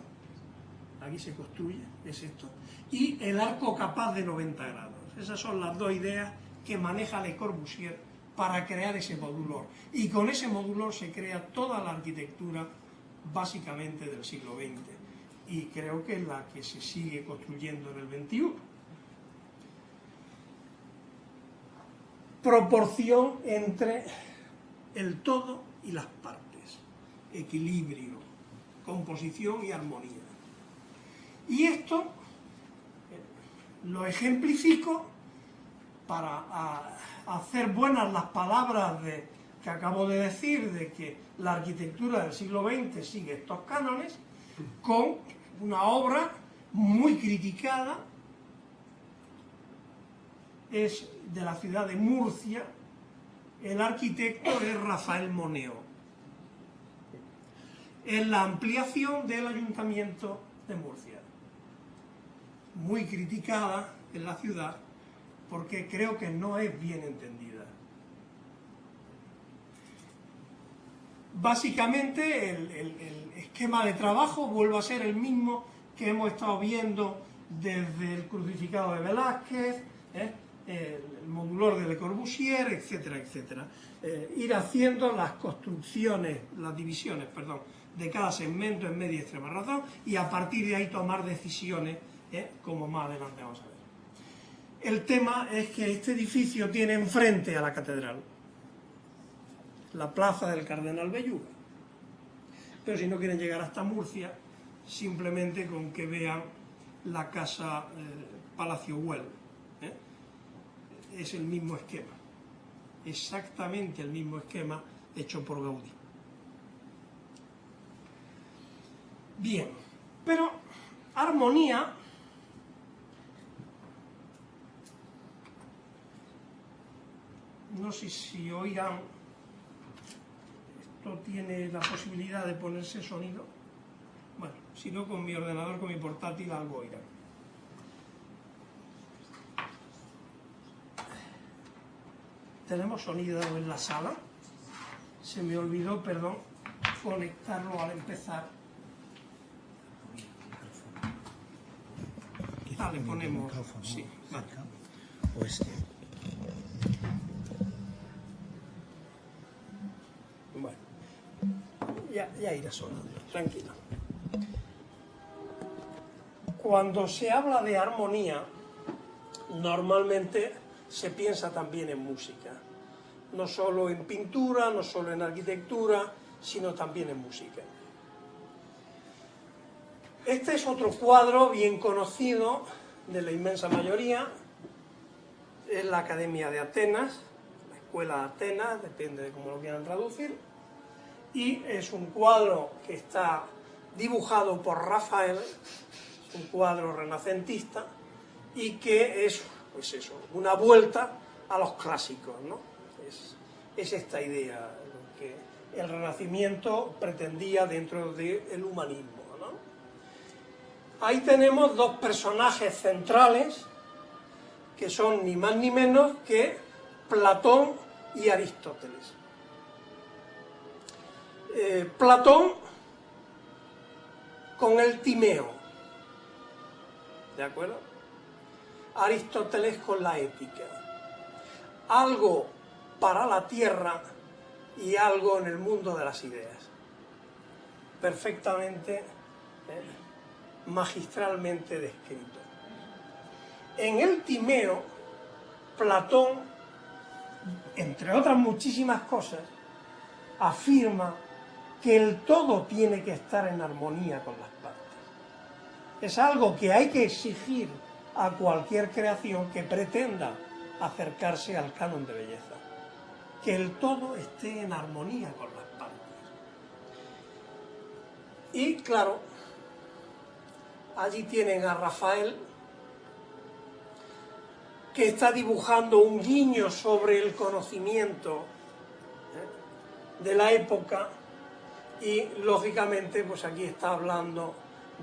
B: Aquí se construye, es esto, y el arco capaz de 90 grados. Esas son las dos ideas que maneja Le Corbusier para crear ese modulor, y con ese modulor se crea toda la arquitectura básicamente del siglo XX, y creo que es la que se sigue construyendo en el XXI. Proporción entre el todo y las partes, equilibrio, composición y armonía. Y esto lo ejemplifico para hacer buenas las palabras que acabo de decir, de que la arquitectura del siglo XX sigue estos cánones, con una obra muy criticada, es de la ciudad de Murcia, el arquitecto es Rafael Moneo. Es la ampliación del Ayuntamiento de Murcia, muy criticada en la ciudad porque creo que no es bien entendida. Básicamente el esquema de trabajo vuelve a ser el mismo que hemos estado viendo desde el crucificado de Velázquez, el modulor de Le Corbusier, etcétera, etcétera. Ir haciendo las construcciones, las divisiones, perdón, de cada segmento en media y extrema razón, y a partir de ahí tomar decisiones, como más adelante vamos a ver. El tema es que este edificio tiene enfrente a la catedral la plaza del Cardenal Belluga. Pero si no quieren llegar hasta Murcia, simplemente con que vean la casa Palacio Güell. Es el mismo esquema, exactamente el mismo esquema hecho por Gaudí. Bien, pero armonía no sé si oirán, esto tiene la posibilidad de ponerse sonido, bueno, si no con mi ordenador, con mi portátil algo oirán. Tenemos sonido en la sala, se me olvidó, perdón, conectarlo al empezar. Le ponemos, sí, vale. Bueno, ya irá sonando, tranquilo. Cuando se habla de armonía, normalmente se piensa también en música, no solo en pintura, no solo en arquitectura, sino también en música. Este es otro cuadro bien conocido de la inmensa mayoría, es la Academia de Atenas, la Escuela de Atenas, depende de cómo lo quieran traducir, y es un cuadro que está dibujado por Rafael, es un cuadro renacentista, y que es, pues eso, una vuelta a los clásicos, ¿no? Es esta idea, lo que el Renacimiento pretendía dentro del humanismo. Ahí tenemos dos personajes centrales que son ni más ni menos que Platón y Aristóteles. Platón con el Timeo, ¿de acuerdo? Aristóteles con la ética. Algo para la tierra y algo en el mundo de las ideas. Perfectamente magistralmente descrito. En el Timeo, Platón, entre otras muchísimas cosas, afirma que el todo tiene que estar en armonía con las partes. Es algo que hay que exigir a cualquier creación que pretenda acercarse al canon de belleza, que el todo esté en armonía con las partes. Y claro, allí tienen a Rafael, que está dibujando un guiño sobre el conocimiento de la época y, lógicamente, pues aquí está hablando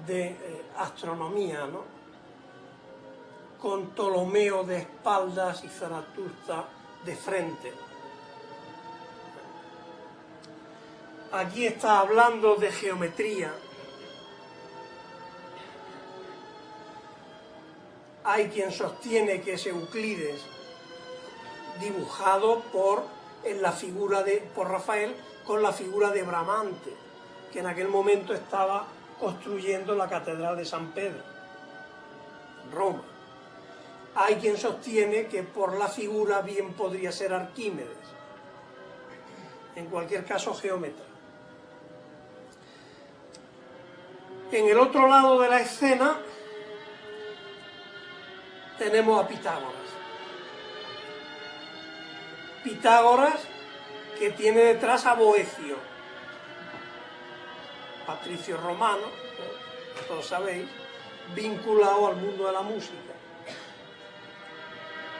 B: de astronomía, ¿no? Con Ptolomeo de espaldas y Zaratustra de frente. Aquí está hablando de geometría. Hay quien sostiene que es Euclides, dibujado por Rafael con la figura de Bramante, que en aquel momento estaba construyendo la Catedral de San Pedro, en Roma. Hay quien sostiene que por la figura bien podría ser Arquímedes, en cualquier caso geómetra. En el otro lado de la escena tenemos a Pitágoras. Pitágoras, que tiene detrás a Boecio, patricio romano, todos sabéis, vinculado al mundo de la música.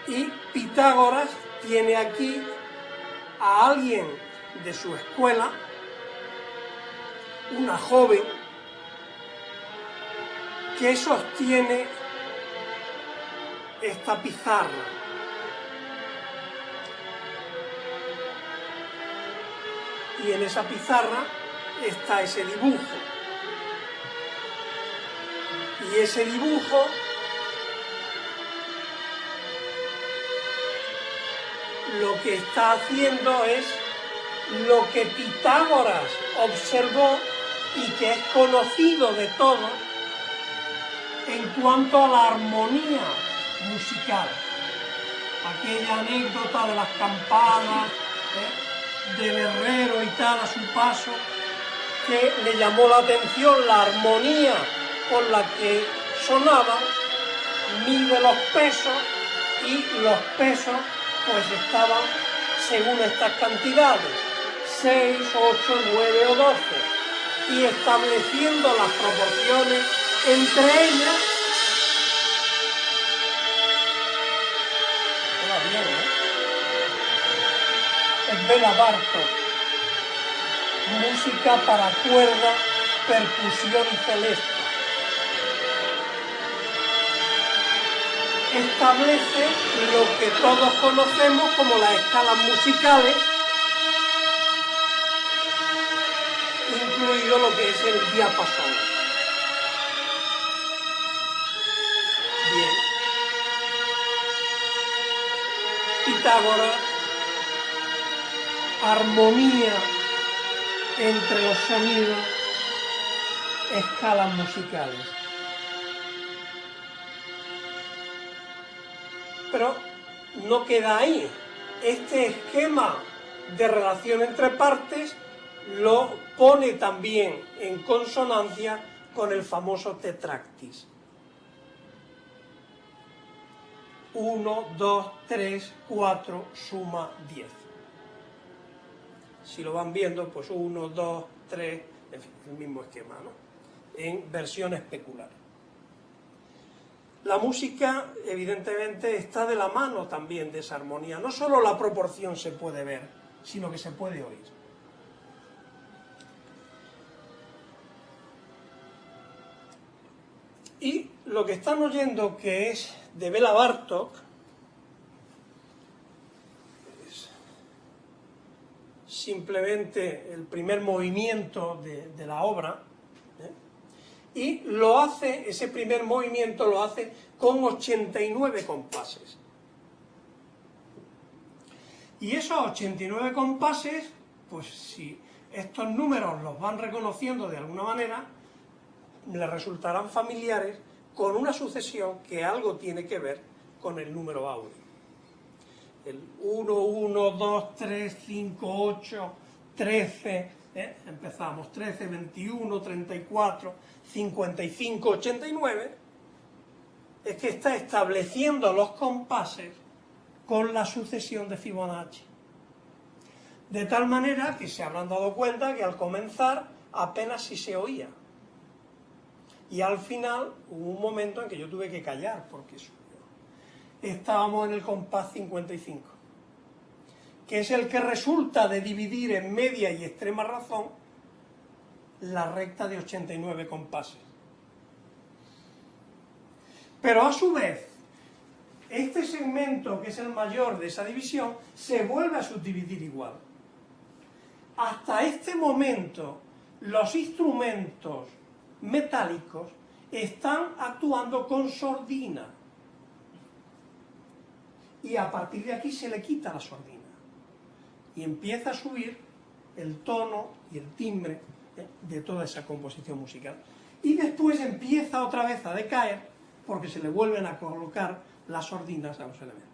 B: Y Pitágoras tiene aquí a alguien de su escuela, una joven, que sostiene esta pizarra. Y en esa pizarra está ese dibujo. Y ese dibujo lo que está haciendo es lo que Pitágoras observó y que es conocido de todos en cuanto a la armonía musical. Aquella anécdota de las campanas, de Herrero y tal a su paso, que le llamó la atención la armonía con la que sonaba, mide los pesos y los pesos pues estaban según estas cantidades, 6, 8, 9 o 12. y estableciendo las proporciones entre ellas. Queda bien, Es Béla Bartók, música para cuerda, percusión y celesta. Establece lo que todos conocemos como las escalas musicales, incluido lo que es el diapasón. Bien. Pitágoras, armonía entre los sonidos, escalas musicales. Pero no queda ahí. Este esquema de relación entre partes lo pone también en consonancia con el famoso tetractis. 1, 2, 3, 4, suma 10. Si lo van viendo, pues 1, 2, 3, en fin, el mismo esquema, ¿no? En versión especular. La música, evidentemente, está de la mano también de esa armonía. No solo la proporción se puede ver, sino que se puede oír. Y lo que están oyendo, que es de Béla Bartók, es simplemente el primer movimiento de la obra, y lo hace, ese primer movimiento lo hace con 89 compases. Y esos 89 compases, pues si estos números los van reconociendo de alguna manera, les resultarán familiares con una sucesión que algo tiene que ver con el número áureo. El 1, 1, 2, 3, 5, 8, 13, empezamos, 13, 21, 34, 55, 89, es que está estableciendo los compases con la sucesión de Fibonacci. De tal manera que se habrán dado cuenta que al comenzar apenas si se oía. Y al final hubo un momento en que yo tuve que callar porque subió. Estábamos en el compás 55, que es el que resulta de dividir en media y extrema razón la recta de 89 compases. Pero a su vez, este segmento, que es el mayor de esa división, se vuelve a subdividir igual. Hasta este momento, los instrumentos metálicos están actuando con sordina. Y a partir de aquí se le quita la sordina. Y empieza a subir el tono y el timbre de toda esa composición musical. Y después empieza otra vez a decaer porque se le vuelven a colocar las sordinas a los elementos.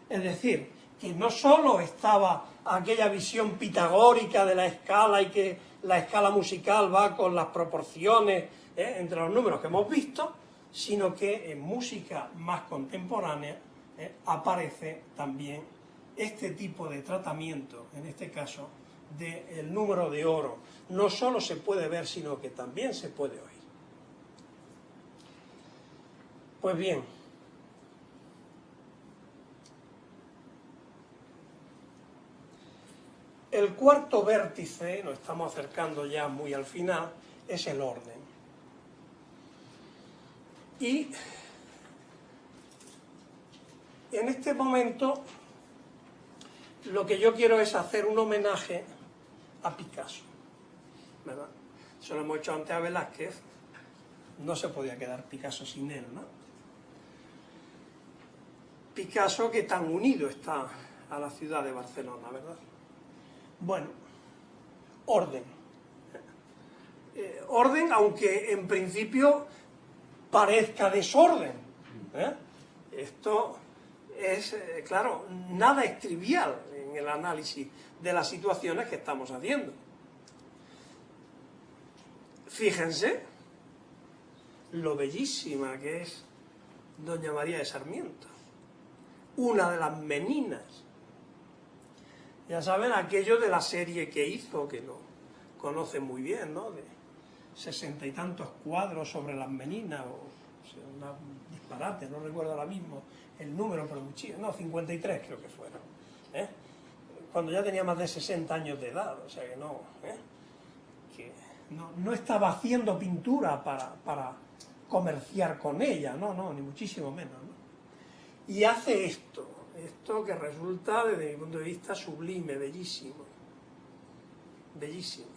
B: Es decir, que no solo estaba aquella visión pitagórica de la escala y que la escala musical va con las proporciones entre los números que hemos visto, sino que en música más contemporánea aparece también este tipo de tratamiento, en este caso del número de oro. No solo se puede ver, sino que también se puede oír. Pues bien, el cuarto vértice, nos estamos acercando ya muy al final, es el orden. Y en este momento lo que yo quiero es hacer un homenaje a Picasso, ¿verdad? Se lo hemos hecho antes a Velázquez, no se podía quedar Picasso sin él, ¿no? Picasso, que tan unido está a la ciudad de Barcelona, ¿verdad? Bueno, orden. Orden, aunque en principio parezca desorden. Esto es, claro, nada es trivial en el análisis de las situaciones que estamos haciendo. Fíjense lo bellísima que es doña María de Sarmiento, una de las meninas. Ya saben, aquello de la serie que hizo, que conocen muy bien, ¿no? De 60 y tantos cuadros sobre las meninas, o sea, un disparate, no recuerdo ahora mismo el número, pero muchísimo, no, 53 creo que fueron, ¿eh? Cuando ya tenía más de 60 años de edad, o sea que no, que no estaba haciendo pintura para comerciar con ella, no, ni muchísimo menos, ¿no? Y hace esto que resulta, desde mi punto de vista, sublime, bellísimo, bellísimo.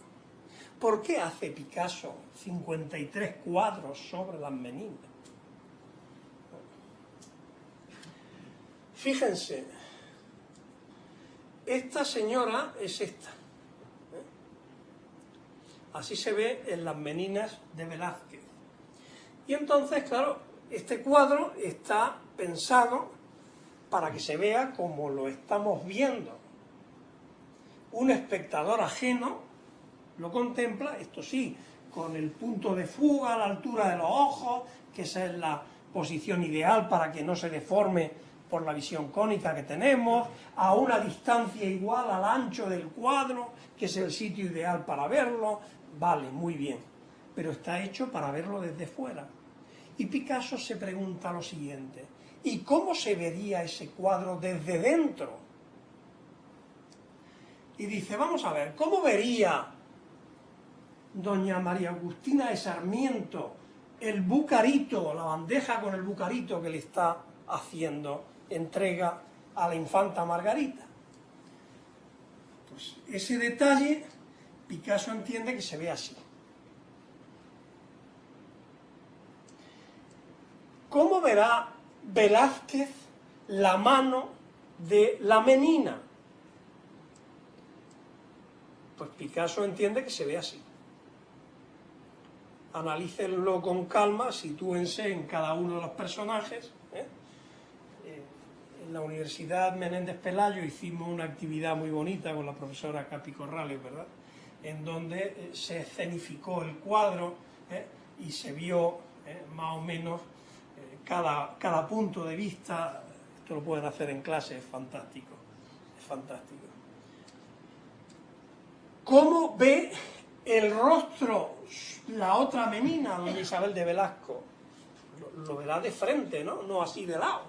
B: ¿Por qué hace Picasso 53 cuadros sobre las meninas? Fíjense, esta señora es esta. Así se ve en las meninas de Velázquez. Y entonces, claro, este cuadro está pensado para que se vea como lo estamos viendo. Un espectador ajeno lo contempla, esto sí, con el punto de fuga a la altura de los ojos, que esa es la posición ideal para que no se deforme por la visión cónica que tenemos, a una distancia igual al ancho del cuadro, que es el sitio ideal para verlo, vale, muy bien, pero está hecho para verlo desde fuera. Y Picasso se pregunta lo siguiente: ¿y cómo se vería ese cuadro desde dentro? Y dice, vamos a ver, ¿cómo vería doña María Agustina de Sarmiento el bucarito, la bandeja con el bucarito que le está haciendo entrega a la infanta Margarita? Pues ese detalle Picasso entiende que se ve así. ¿Cómo verá Velázquez la mano de la menina? Pues Picasso entiende que se ve así. Analícenlo con calma, sitúense en cada uno de los personajes. En la Universidad Menéndez Pelayo hicimos una actividad muy bonita con la profesora Capi Corrales, ¿verdad?, en donde se escenificó el cuadro y se vio más o menos cada punto de vista. Esto lo pueden hacer en clase, es fantástico, es fantástico. ¿Cómo ve el rostro la otra menina, doña Isabel de Velasco? Lo verá de frente, ¿no? No así de lado.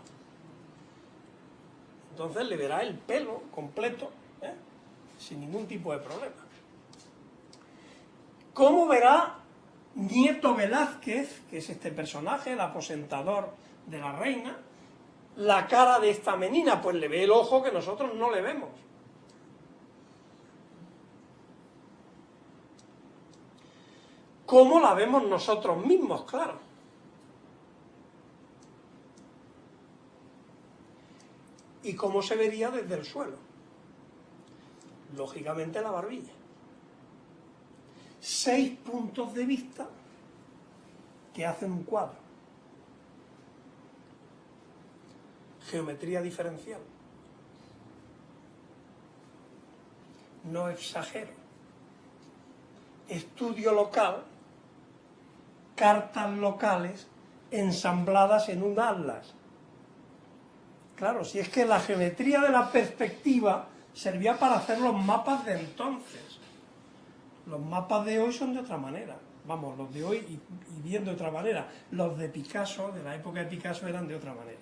B: Entonces le verá el pelo completo, sin ningún tipo de problema. ¿Cómo verá Nieto Velázquez, que es este personaje, el aposentador de la reina, la cara de esta menina? Pues le ve el ojo que nosotros no le vemos. ¿Cómo la vemos nosotros mismos? Claro. ¿Y cómo se vería desde el suelo? Lógicamente la barbilla. 6 puntos de vista que hacen un cuadro. Geometría diferencial. No exagero. Estudio local, cartas locales ensambladas en un atlas. Claro, si es que la geometría de la perspectiva servía para hacer los mapas de entonces. Los mapas de hoy son de otra manera. Vamos, los de hoy y bien de otra manera. Los de Picasso, de la época de Picasso, eran de otra manera.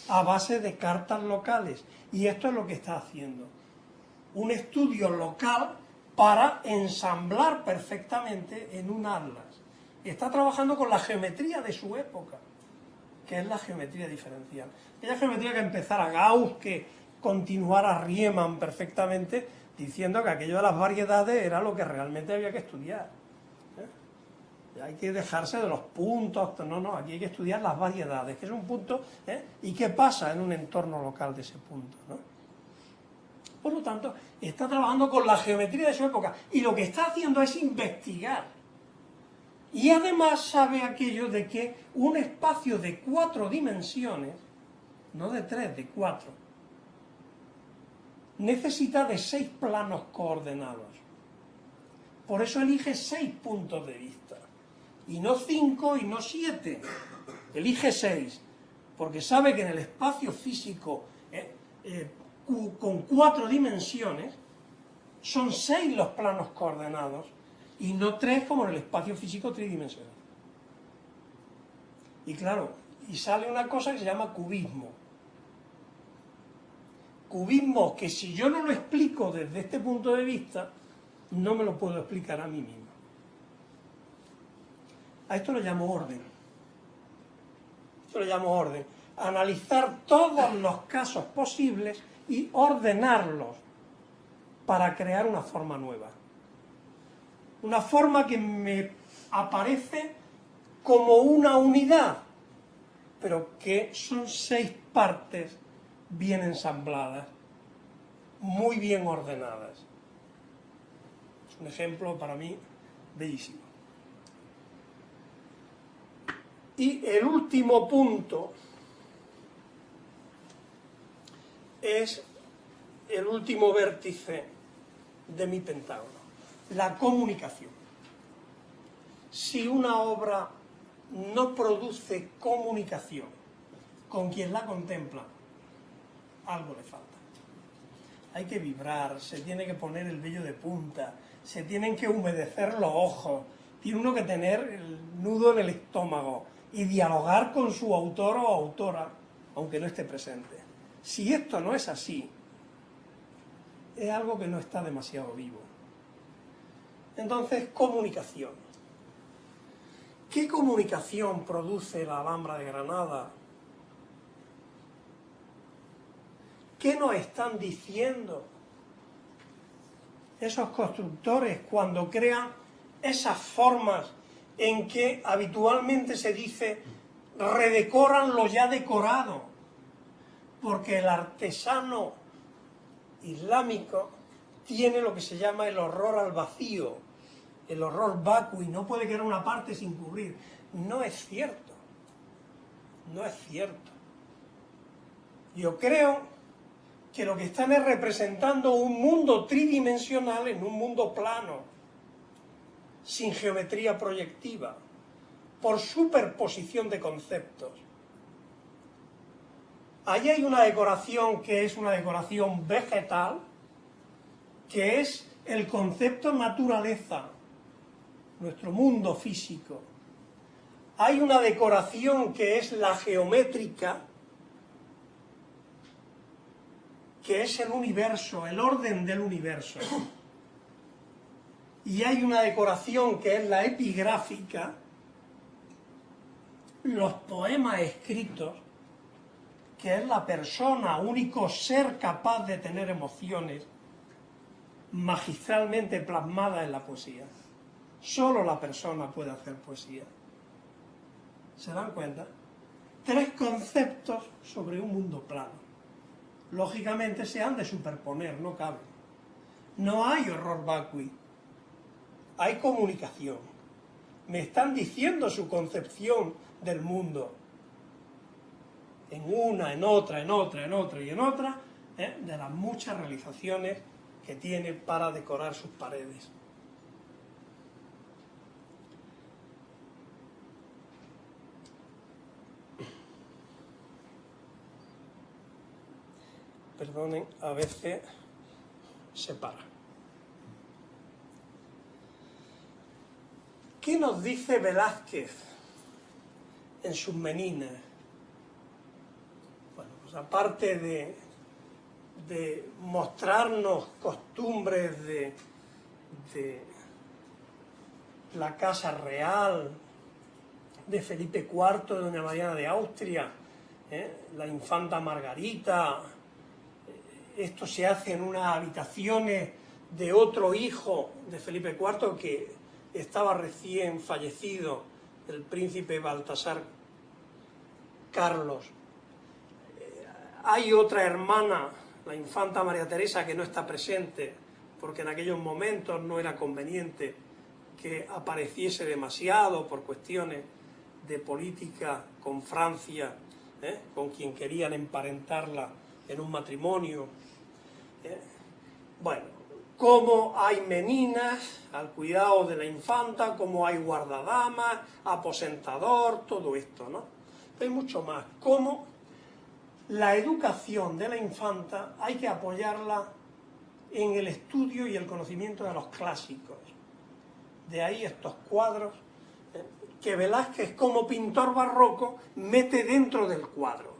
B: A base de cartas locales. Y esto es lo que está haciendo. Un estudio local para ensamblar perfectamente en un atlas. Está trabajando con la geometría de su época, que es la geometría diferencial. Aquella geometría que empezara Gauss, que continuara Riemann perfectamente, diciendo que aquello de las variedades era lo que realmente había que estudiar. Hay que dejarse de los puntos, no, aquí hay que estudiar las variedades, que es un punto, y qué pasa en un entorno local de ese punto, ¿no? Por lo tanto, está trabajando con la geometría de su época, y lo que está haciendo es investigar. Y además sabe aquello de que un espacio de 4 dimensiones, no de 3, de 4, necesita de 6 planos coordenados. Por eso elige 6 puntos de vista, y no 5 y no 7. Elige 6, porque sabe que en el espacio físico con 4 dimensiones Son 6 los planos coordenados y no 3 como en el espacio físico tridimensional. Y claro, y sale una cosa que se llama cubismo. Cubismo que si yo no lo explico desde este punto de vista, no me lo puedo explicar a mí mismo. A esto lo llamo orden. Esto lo llamo orden. Analizar todos los casos posibles y ordenarlos para crear una forma nueva. Una forma que me aparece como una unidad, pero que son 6 partes bien ensambladas, muy bien ordenadas. Es un ejemplo para mí bellísimo. Y el último punto es el último vértice de mi pentágono, la comunicación. Si una obra no produce comunicación con quien la contempla, algo le falta. Hay que vibrar, se tiene que poner el vello de punta, se tienen que humedecer los ojos, tiene uno que tener el nudo en el estómago y dialogar con su autor o autora, aunque no esté presente. Si esto no es así, es algo que no está demasiado vivo. Entonces, comunicación. ¿Qué comunicación produce la Alhambra de Granada? ¿Qué nos están diciendo esos constructores cuando crean esas formas en que habitualmente se dice redecoran lo ya decorado? Porque el artesano islámico tiene lo que se llama el horror al vacío, el horror vacui, no puede quedar una parte sin cubrir. No es cierto, no es cierto. Yo creo que lo que están es representando un mundo tridimensional en un mundo plano, sin geometría proyectiva, por superposición de conceptos. Ahí hay una decoración que es una decoración vegetal, que es el concepto naturaleza, nuestro mundo físico. Hay una decoración que es la geométrica, que es el universo, el orden del universo. Y hay una decoración que es la epigráfica, los poemas escritos, que es la persona, único ser capaz de tener emociones magistralmente plasmadas en la poesía. Solo la persona puede hacer poesía. ¿Se dan cuenta? 3 conceptos sobre un mundo plano. Lógicamente se han de superponer, no cabe. No hay horror vacui, hay comunicación. Me están diciendo su concepción del mundo. En una, en otra, en otra, en otra y en otra, de las muchas realizaciones que tiene para decorar sus paredes. Perdonen, a veces se para. ¿Qué nos dice Velázquez en sus Meninas? Bueno, pues aparte de mostrarnos costumbres de la casa real, de Felipe IV, de doña Mariana de Austria, la infanta Margarita. Esto se hace en unas habitaciones de otro hijo de Felipe IV que estaba recién fallecido, el príncipe Baltasar Carlos. Hay otra hermana, la infanta María Teresa, que no está presente porque en aquellos momentos no era conveniente que apareciese demasiado por cuestiones de política con Francia, con quien querían emparentarla en un matrimonio. Bueno, como hay meninas al cuidado de la infanta, como hay guardadamas, aposentador, todo esto, ¿no? Pero hay mucho más. Como la educación de la infanta hay que apoyarla en el estudio y el conocimiento de los clásicos. De ahí estos cuadros que Velázquez, como pintor barroco, mete dentro del cuadro.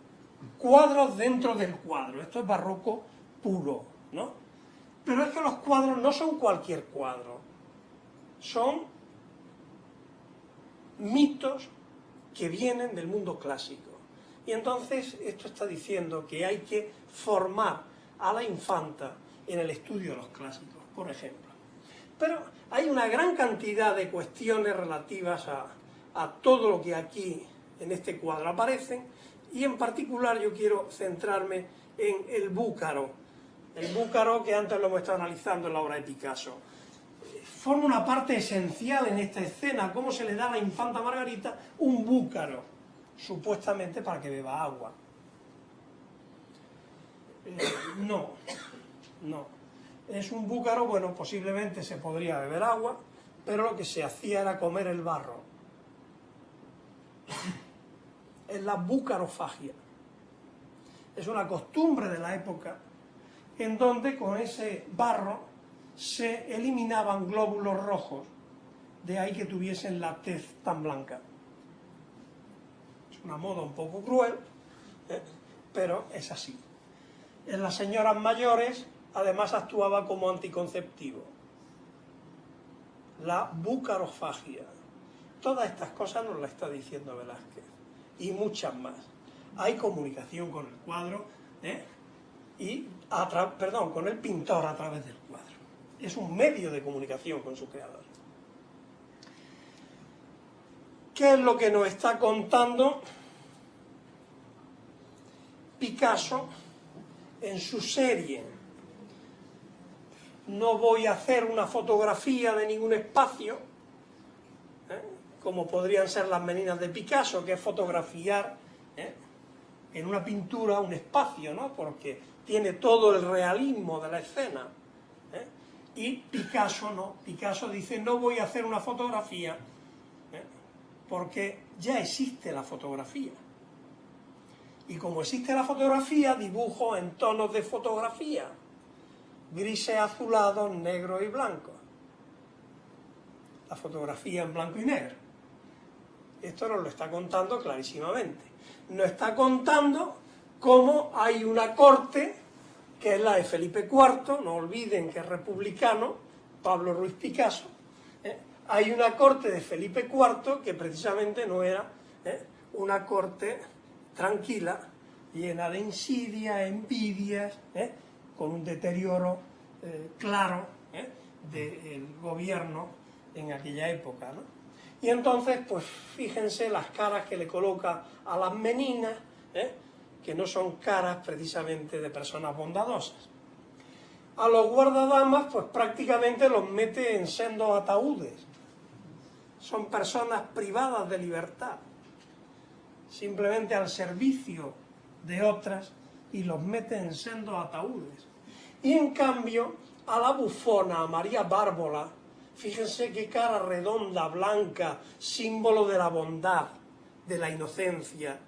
B: Cuadros dentro del cuadro. Esto es barroco puro, ¿no? Pero es que los cuadros no son cualquier cuadro. Son mitos que vienen del mundo clásico. Y entonces esto está diciendo que hay que formar a la infanta en el estudio de los clásicos, por ejemplo. Pero hay una gran cantidad de cuestiones relativas a todo lo que aquí en este cuadro aparecen, y en particular yo quiero centrarme en el búcaro que antes lo hemos estado analizando en la obra de Picasso. Forma una parte esencial en esta escena, cómo se le da a la infanta Margarita un búcaro, supuestamente para que beba agua. No. Es un búcaro, bueno, posiblemente se podría beber agua, pero lo que se hacía era comer el barro. Es la bucarofagia. Es una costumbre de la época en donde con ese barro se eliminaban glóbulos rojos, de ahí que tuviesen la tez tan blanca. Es una moda un poco cruel, pero es así. En las señoras mayores, además, actuaba como anticonceptivo. La bucarofagia. Todas estas cosas nos las está diciendo Velázquez, y muchas más. Hay comunicación con el cuadro, con el pintor a través del cuadro. Es un medio de comunicación con su creador. ¿Qué es lo que nos está contando Picasso en su serie? No voy a hacer una fotografía de ningún espacio, como podrían ser las Meninas de Picasso, que es fotografiar en una pintura un espacio, ¿no? Porque tiene todo el realismo de la escena. Y Picasso no. Picasso dice, no voy a hacer una fotografía, porque ya existe la fotografía. Y como existe la fotografía, dibujo en tonos de fotografía, grises, azulados, negros y blancos. La fotografía en blanco y negro. Esto nos lo está contando clarísimamente. Nos está contando cómo hay una corte, que es la de Felipe IV, no olviden que es republicano, Pablo Ruiz Picasso. Hay una corte de Felipe IV que precisamente no era una corte tranquila, llena de insidia, envidias, con un deterioro claro del gobierno en aquella época, ¿no? Y entonces, pues fíjense las caras que le coloca a las meninas, que no son caras precisamente de personas bondadosas. A los guardadamas, pues prácticamente los mete en sendos ataúdes. Son personas privadas de libertad, simplemente al servicio de otras, y los mete en sendos ataúdes. Y en cambio, a la bufona, a María Bárbola, fíjense qué cara redonda, blanca, símbolo de la bondad, de la inocencia,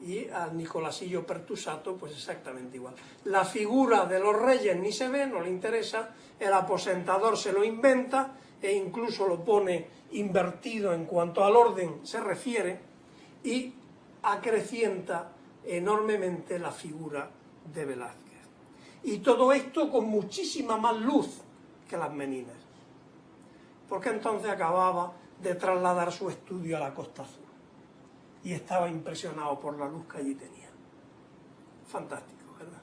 B: y al Nicolasillo Pertusato, pues exactamente igual. La figura de los reyes ni se ve, no le interesa, el aposentador se lo inventa e incluso lo pone invertido en cuanto al orden se refiere, y acrecienta enormemente la figura de Velázquez. Y todo esto con muchísima más luz que las Meninas, porque entonces acababa de trasladar su estudio a la Costa Azul y estaba impresionado por la luz que allí tenía. Fantástico, ¿verdad?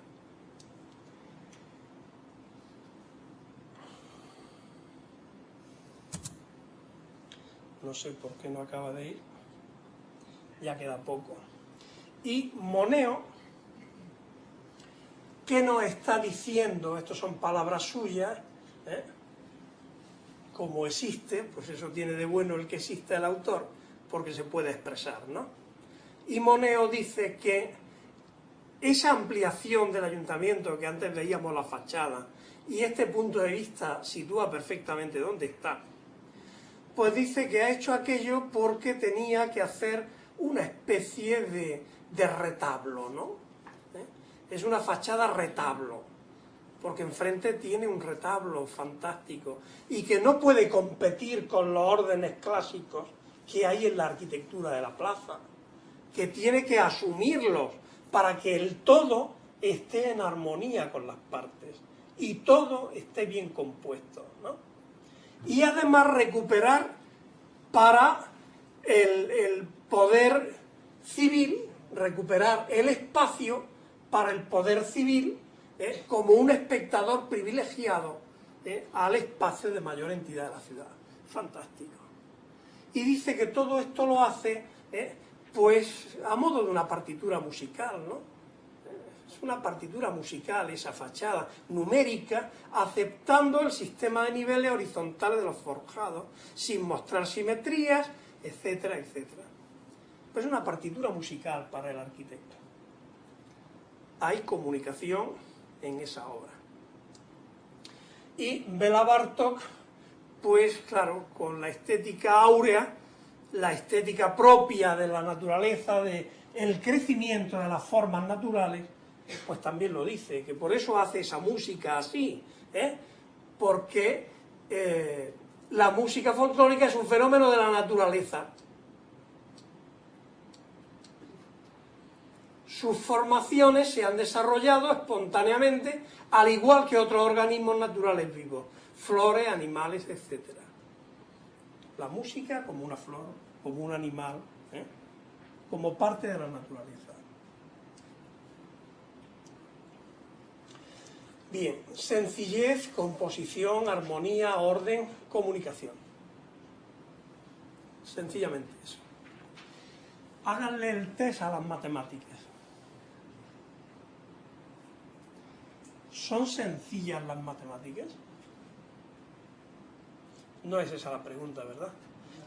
B: No sé por qué no acaba de ir, ya queda poco. Y Moneo, ¿qué nos está diciendo? Estas son palabras suyas, como existe, pues eso tiene de bueno el que existe el autor, porque se puede expresar, ¿no? Y Moneo dice que esa ampliación del ayuntamiento, que antes veíamos la fachada, y este punto de vista sitúa perfectamente dónde está, pues dice que ha hecho aquello porque tenía que hacer una especie de retablo, ¿no? Es una fachada retablo, porque enfrente tiene un retablo fantástico y que no puede competir con los órdenes clásicos que hay en la arquitectura de la plaza, que tiene que asumirlos para que el todo esté en armonía con las partes y todo esté bien compuesto, ¿no? Y además recuperar para el poder civil, recuperar el espacio para el poder civil como un espectador privilegiado al espacio de mayor entidad de la ciudad. Fantástico. Y dice que todo esto lo hace pues a modo de una partitura musical, ¿no? Es una partitura musical, esa fachada numérica, aceptando el sistema de niveles horizontales de los forjados, sin mostrar simetrías, etcétera, etcétera. Pues es una partitura musical para el arquitecto. Hay comunicación en esa obra. Y Béla Bartók, pues claro, con la estética áurea, la estética propia de la naturaleza, del crecimiento de las formas naturales, pues también lo dice, que por eso hace esa música así, porque la música folclórica es un fenómeno de la naturaleza. Sus formaciones se han desarrollado espontáneamente, al igual que otros organismos naturales vivos, flores, animales, etc. La música como una flor, como un animal, como parte de la naturaleza. Bien, sencillez, composición, armonía, orden, comunicación. Sencillamente eso. Háganle el test a las matemáticas. ¿Son sencillas las matemáticas? No es esa la pregunta, ¿verdad?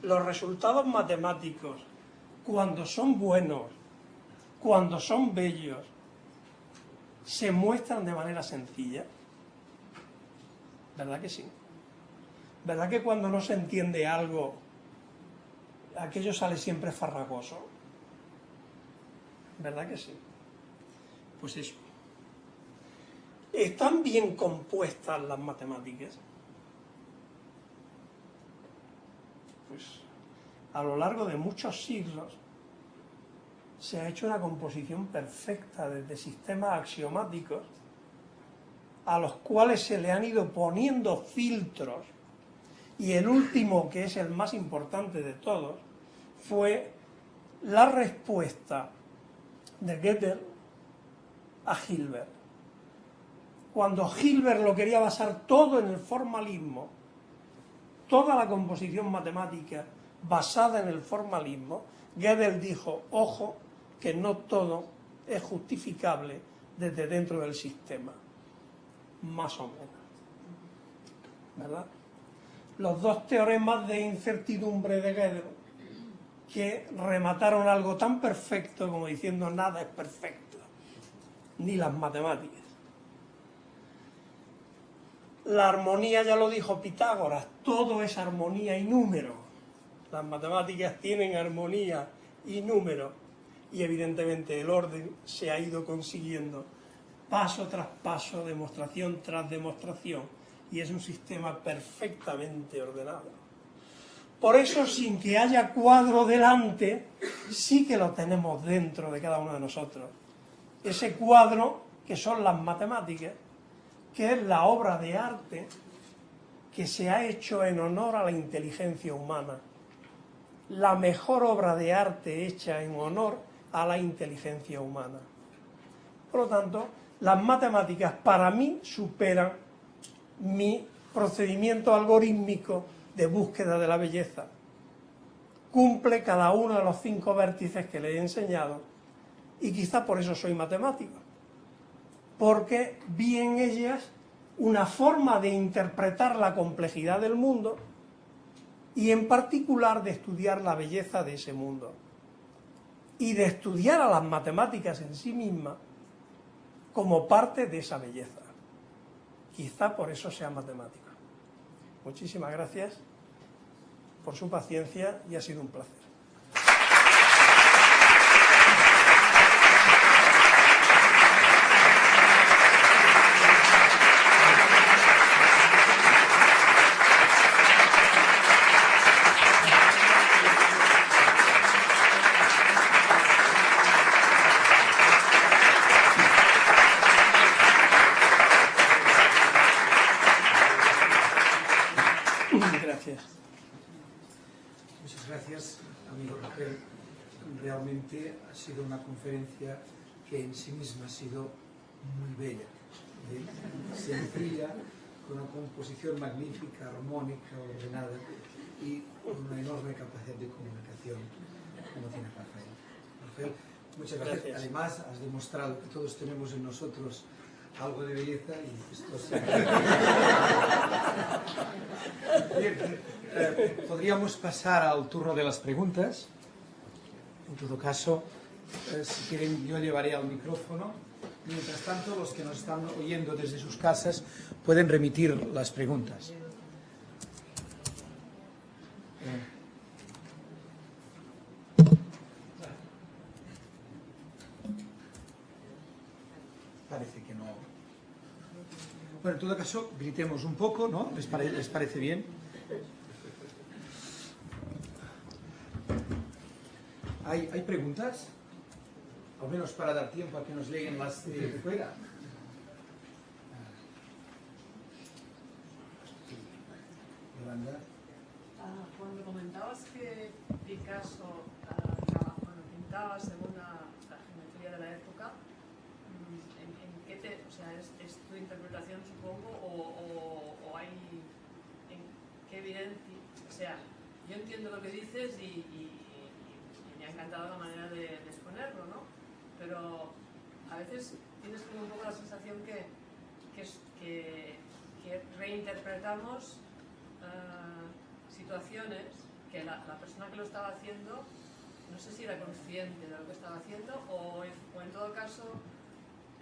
B: Los resultados matemáticos, cuando son buenos, cuando son bellos, se muestran de manera sencilla. ¿Verdad que sí? ¿Verdad que cuando no se entiende algo, aquello sale siempre farragoso? ¿Verdad que sí? Pues eso. ¿Están bien compuestas las matemáticas? Pues a lo largo de muchos siglos se ha hecho una composición perfecta desde sistemas axiomáticos a los cuales se le han ido poniendo filtros, y el último, que es el más importante de todos, fue la respuesta de Gödel a Hilbert. Cuando Hilbert lo quería basar todo en el formalismo, toda la composición matemática basada en el formalismo, Gödel dijo, ojo, que no todo es justificable desde dentro del sistema, más o menos, ¿verdad? Los dos teoremas de incertidumbre de Gödel, que remataron algo tan perfecto como diciendo nada es perfecto, ni las matemáticas. La armonía, ya lo dijo Pitágoras, todo es armonía y número. Las matemáticas tienen armonía y número, y evidentemente el orden se ha ido consiguiendo paso tras paso, demostración tras demostración, y es un sistema perfectamente ordenado. Por eso, sin que haya cuadro delante, sí que lo tenemos dentro de cada uno de nosotros. Ese cuadro que son las matemáticas, que es la obra de arte que se ha hecho en honor a la inteligencia humana. La mejor obra de arte hecha en honor a la inteligencia humana. Por lo tanto, las matemáticas para mí superan mi procedimiento algorítmico de búsqueda de la belleza. Cumple cada uno de los 5 vértices que le he enseñado, y quizá por eso soy matemático, porque vi en ellas una forma de interpretar la complejidad del mundo y en particular de estudiar la belleza de ese mundo y de estudiar a las matemáticas en sí mismas como parte de esa belleza. Quizá por eso sea matemático. Muchísimas gracias por su paciencia y ha sido un placer.
A: sido una conferencia que en sí misma ha sido muy bella, sencilla, con una composición magnífica, armónica, ordenada y con una enorme capacidad de comunicación como tiene Rafael. Rafael, muchas gracias. Además, has demostrado que todos tenemos en nosotros algo de belleza y esto Bien, podríamos pasar al turno de las preguntas. En todo caso, si quieren, yo llevaré al micrófono. Mientras tanto, los que nos están oyendo desde sus casas pueden remitir las preguntas. Parece que no. Bueno, en todo caso, gritemos un poco, ¿no? ¿Les parece bien? ¿Hay preguntas? Al menos para dar tiempo a que nos lleguen las de fuera. Yolanda.
C: Cuando comentabas que Picasso pintaba según la geometría de la época, ¿en qué o sea, es tu interpretación, supongo, o hay en qué evidencia? O sea, yo entiendo lo que dices y me ha encantado la manera de exponerlo, ¿no? Pero a veces tienes como un poco la sensación que reinterpretamos situaciones que la persona que lo estaba haciendo no sé si era consciente de lo que estaba haciendo o en todo caso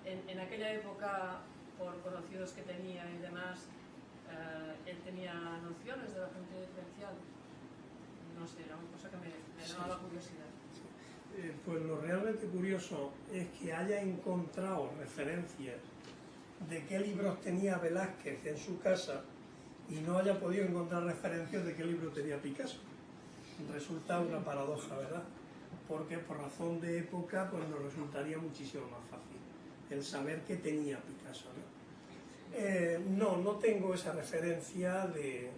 C: en aquella época, por conocidos que tenía y demás, él tenía nociones de la geometría diferencial. No sé, era una cosa que me daba la curiosidad.
B: Pues lo realmente curioso es que haya encontrado referencias de qué libros tenía Velázquez en su casa y no haya podido encontrar referencias de qué libro tenía Picasso. Resulta una paradoja, ¿verdad? Porque por razón de época pues nos resultaría muchísimo más fácil el saber qué tenía Picasso, ¿no? No tengo esa referencia de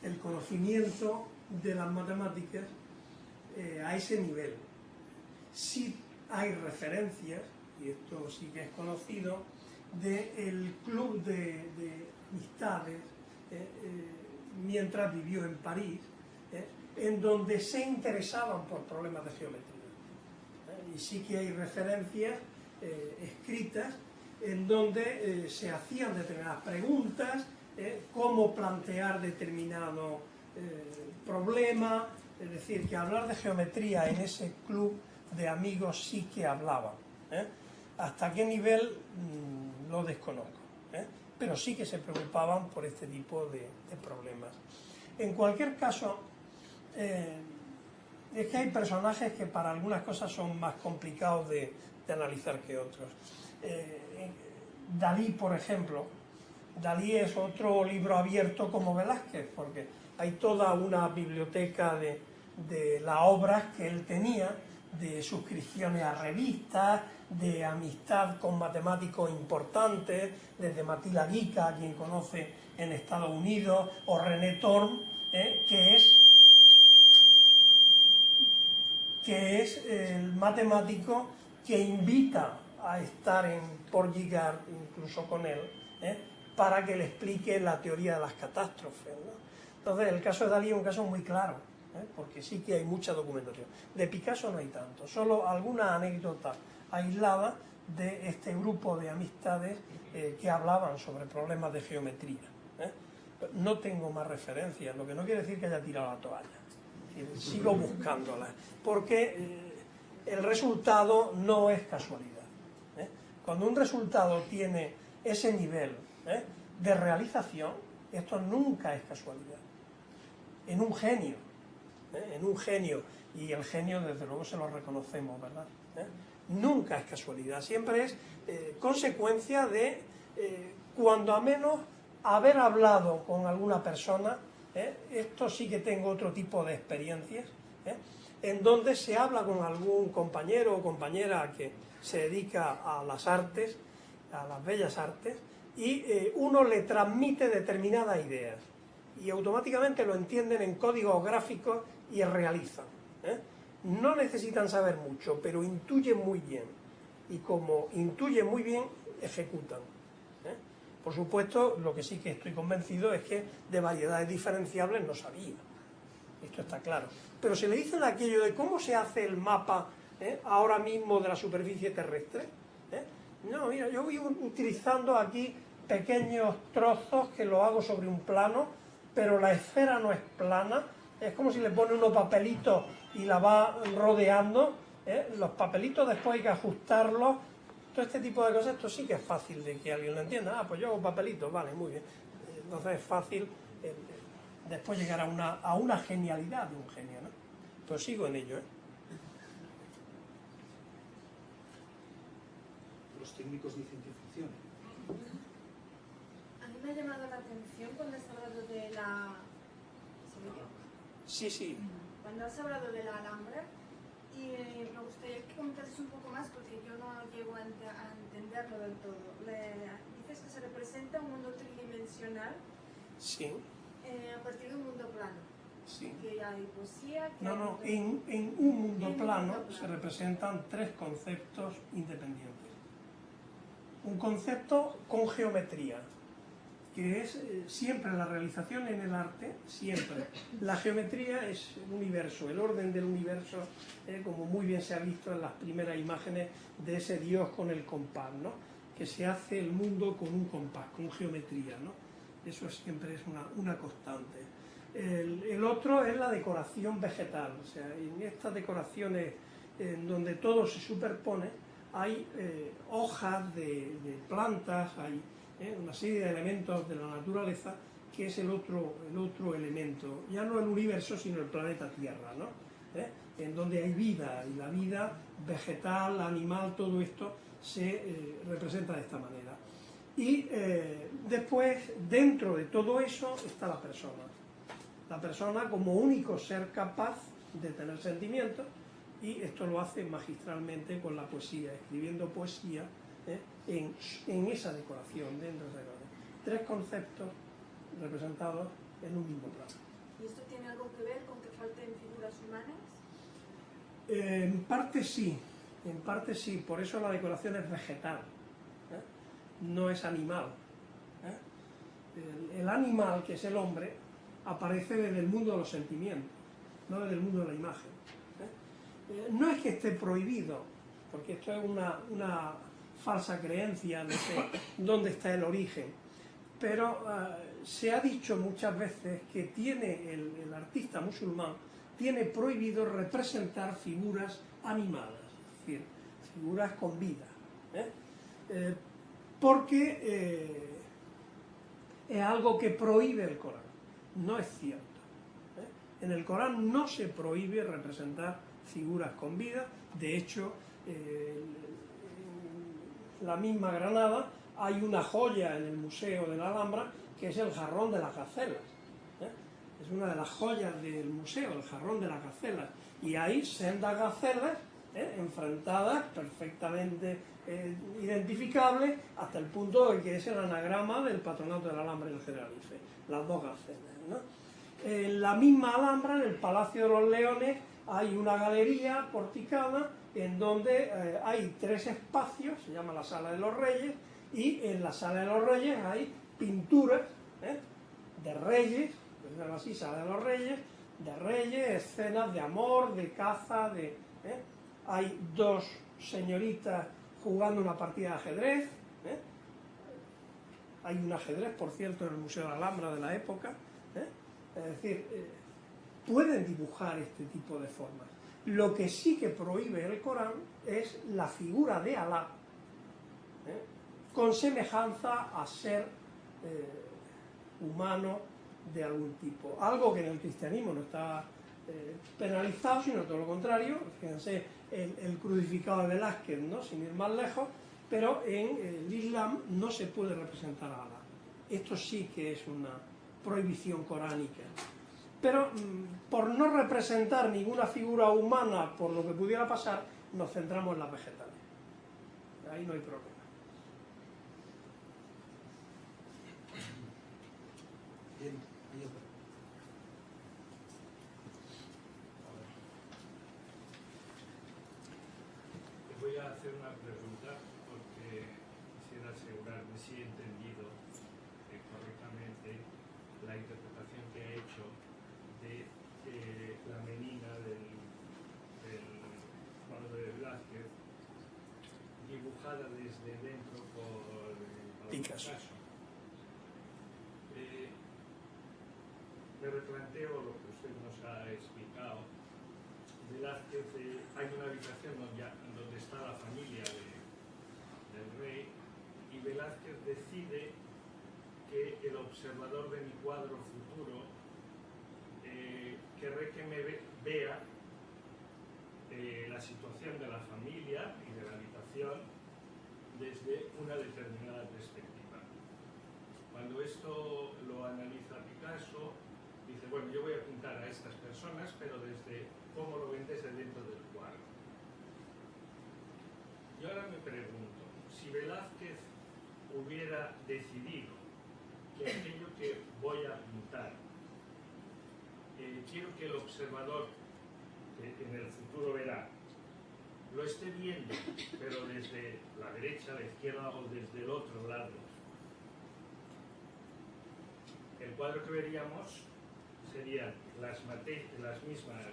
B: el conocimiento de las matemáticas a ese nivel. Sí hay referencias, y esto sí que es conocido, del club de amistades mientras vivió en París, en donde se interesaban por problemas de geometría. Y sí que hay referencias escritas en donde se hacían determinadas preguntas, cómo plantear determinado problema, es decir, que hablar de geometría en ese club de amigos sí que hablaban. ¿Hasta qué nivel? Lo desconozco, pero sí que se preocupaban por este tipo de problemas. En cualquier caso, es que hay personajes que para algunas cosas son más complicados de analizar que otros. Dalí, por ejemplo, Dalí es otro libro abierto como Velázquez, porque hay toda una biblioteca de las obras que él tenía, de suscripciones a revistas, de amistad con matemáticos importantes, desde Matilda Guica, a quien conoce en Estados Unidos, o René Thorne, que es el matemático que invita a estar en Port-Gigard, incluso con él, para que le explique la teoría de las catástrofes, ¿no? Entonces, el caso de Dalí es un caso muy claro, porque sí que hay mucha documentación. De Picasso no hay tanto, solo alguna anécdota aislada de este grupo de amistades que hablaban sobre problemas de geometría. No tengo más referencias, lo que no quiere decir que haya tirado la toalla. Sigo buscándolas, porque el resultado no es casualidad. Cuando un resultado tiene ese nivel de realización, esto nunca es casualidad. En un genio, y el genio desde luego se lo reconocemos, ¿verdad? Nunca es casualidad, siempre es consecuencia de, cuando a menos, haber hablado con alguna persona. Esto sí que tengo otro tipo de experiencias, en donde se habla con algún compañero o compañera que se dedica a las artes, a las bellas artes, y uno le transmite determinadas ideas y automáticamente lo entienden en códigos gráficos y realizan. no necesitan saber mucho, pero intuyen muy bien. Y como intuyen muy bien, ejecutan. Por supuesto, lo que sí que estoy convencido es que de variedades diferenciables no sabía. Esto está claro. Pero se le dice de aquello de cómo se hace el mapa ahora mismo de la superficie terrestre. No, mira, yo voy utilizando aquí pequeños trozos que lo hago sobre un plano, pero la esfera no es plana. Es como si le pone unos papelitos y la va rodeando. Los papelitos después hay que ajustarlos. Todo este tipo de cosas, esto sí que es fácil de que alguien lo entienda. Ah, pues yo hago papelitos, vale, muy bien. Entonces es fácil después llegar a una genialidad de un genio, ¿no? Pues sigo en ello,
A: Los técnicos dicen que funciona.
D: A mí me ha llamado la atención cuando has hablado de la... ¿Se me oye?
B: Sí, sí.
D: Cuando has hablado de la Alhambra, y me gustaría que comentases un poco más porque yo no llego a entenderlo del todo. Dices que se representa un mundo tridimensional
B: Sí.
D: A partir de un mundo plano.
B: Sí.
D: Que hay poesía... Que
B: No,
D: hay
B: en un mundo
D: en
B: plano
D: un mundo
B: se
D: plano.
B: representan tres conceptos independientes. Un concepto con geometría, que es siempre la realización en el arte, siempre. La geometría es el universo, el orden del universo, como muy bien se ha visto en las primeras imágenes de ese Dios con el compás, ¿no? Que se hace el mundo con un compás, con geometría, ¿no? Eso siempre es una constante. El otro es la decoración vegetal, o sea, en estas decoraciones en donde todo se superpone, hay hojas de plantas, hay una serie de elementos de la naturaleza que es el otro elemento, ya no el universo sino el planeta Tierra, ¿no? En donde hay vida, y la vida vegetal, animal, todo esto se representa de esta manera. Y después, dentro de todo eso, está la persona. La persona como único ser capaz de tener sentimientos, y esto lo hace magistralmente con la poesía, escribiendo poesía en esa decoración, dentro de esa decoración. Tres conceptos representados en un mismo plano.
D: ¿Y esto tiene algo que ver con que falten figuras humanas?
B: En parte sí, por eso la decoración es vegetal, no es animal. El animal, que es el hombre, aparece desde el mundo de los sentimientos, no desde el mundo de la imagen. No es que esté prohibido, porque esto es una falsa creencia de dónde está el origen, pero se ha dicho muchas veces que tiene el artista musulmán tiene prohibido representar figuras animadas, es decir, figuras con vida, porque es algo que prohíbe el Corán. No es cierto. En el Corán no se prohíbe representar figuras con vida. De hecho, en la misma Granada hay una joya en el Museo de la Alhambra que es el jarrón de las gacelas. Es una de las joyas del museo, el jarrón de las gacelas. Y hay sendas gacelas enfrentadas, perfectamente identificables, hasta el punto de que es el anagrama del patronato de la Alhambra y el Generalife, las dos gacelas, ¿no? En la misma Alhambra, en el Palacio de los Leones, hay una galería porticada en donde hay tres espacios, se llama la Sala de los Reyes, y en la Sala de los Reyes hay pinturas de reyes, así, Sala de los Reyes, de reyes, escenas de amor, de caza, hay dos señoritas jugando una partida de ajedrez, hay un ajedrez, por cierto, en el Museo de la Alhambra de la época, es decir, pueden dibujar este tipo de formas. Lo que sí que prohíbe el Corán es la figura de Alá, con semejanza a ser humano de algún tipo. Algo que en el cristianismo no está penalizado, sino todo lo contrario. Fíjense el crucificado de Velázquez, ¿no? Sin ir más lejos, pero en el Islam no se puede representar a Alá. Esto sí que es una prohibición coránica. Pero por no representar ninguna figura humana por lo que pudiera pasar, nos centramos en las vegetales. Ahí no hay problema.
A: Bien, bien.
E: quería hacer una pregunta porque quisiera asegurarme si he entendido correctamente la interpretación que ha hecho de la menina del cuadro de Velázquez dibujada desde dentro por
B: Picasso.
E: Me replanteo lo que usted nos ha explicado. Velázquez, hay una habitación donde está la familia del rey, y Velázquez decide que el observador de mi cuadro futuro querré que me vea la situación de la familia y de la habitación desde una determinada perspectiva. Cuando esto lo analiza Picasso, dice, bueno, yo voy a pintar a estas personas, pero desde cómo lo ven desde dentro del cuadro. Yo ahora me pregunto, si Velázquez hubiera decidido que aquello que voy a pintar, quiero que el observador, que en el futuro verá, lo esté viendo, pero desde la derecha, la izquierda o desde el otro lado, el cuadro que veríamos serían las mismas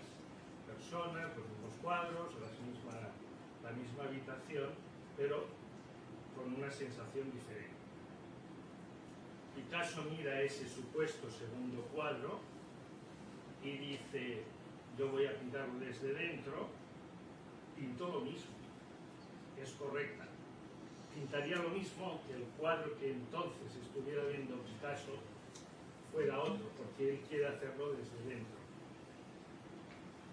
E: personas, los mismos cuadros, la misma habitación, pero con una sensación diferente. Picasso mira ese supuesto segundo cuadro y dice, yo voy a pintarlo desde dentro, pintó lo mismo, es correcta. Pintaría lo mismo que el cuadro que entonces estuviera viendo Picasso fuera otro, porque él quiere hacerlo desde dentro.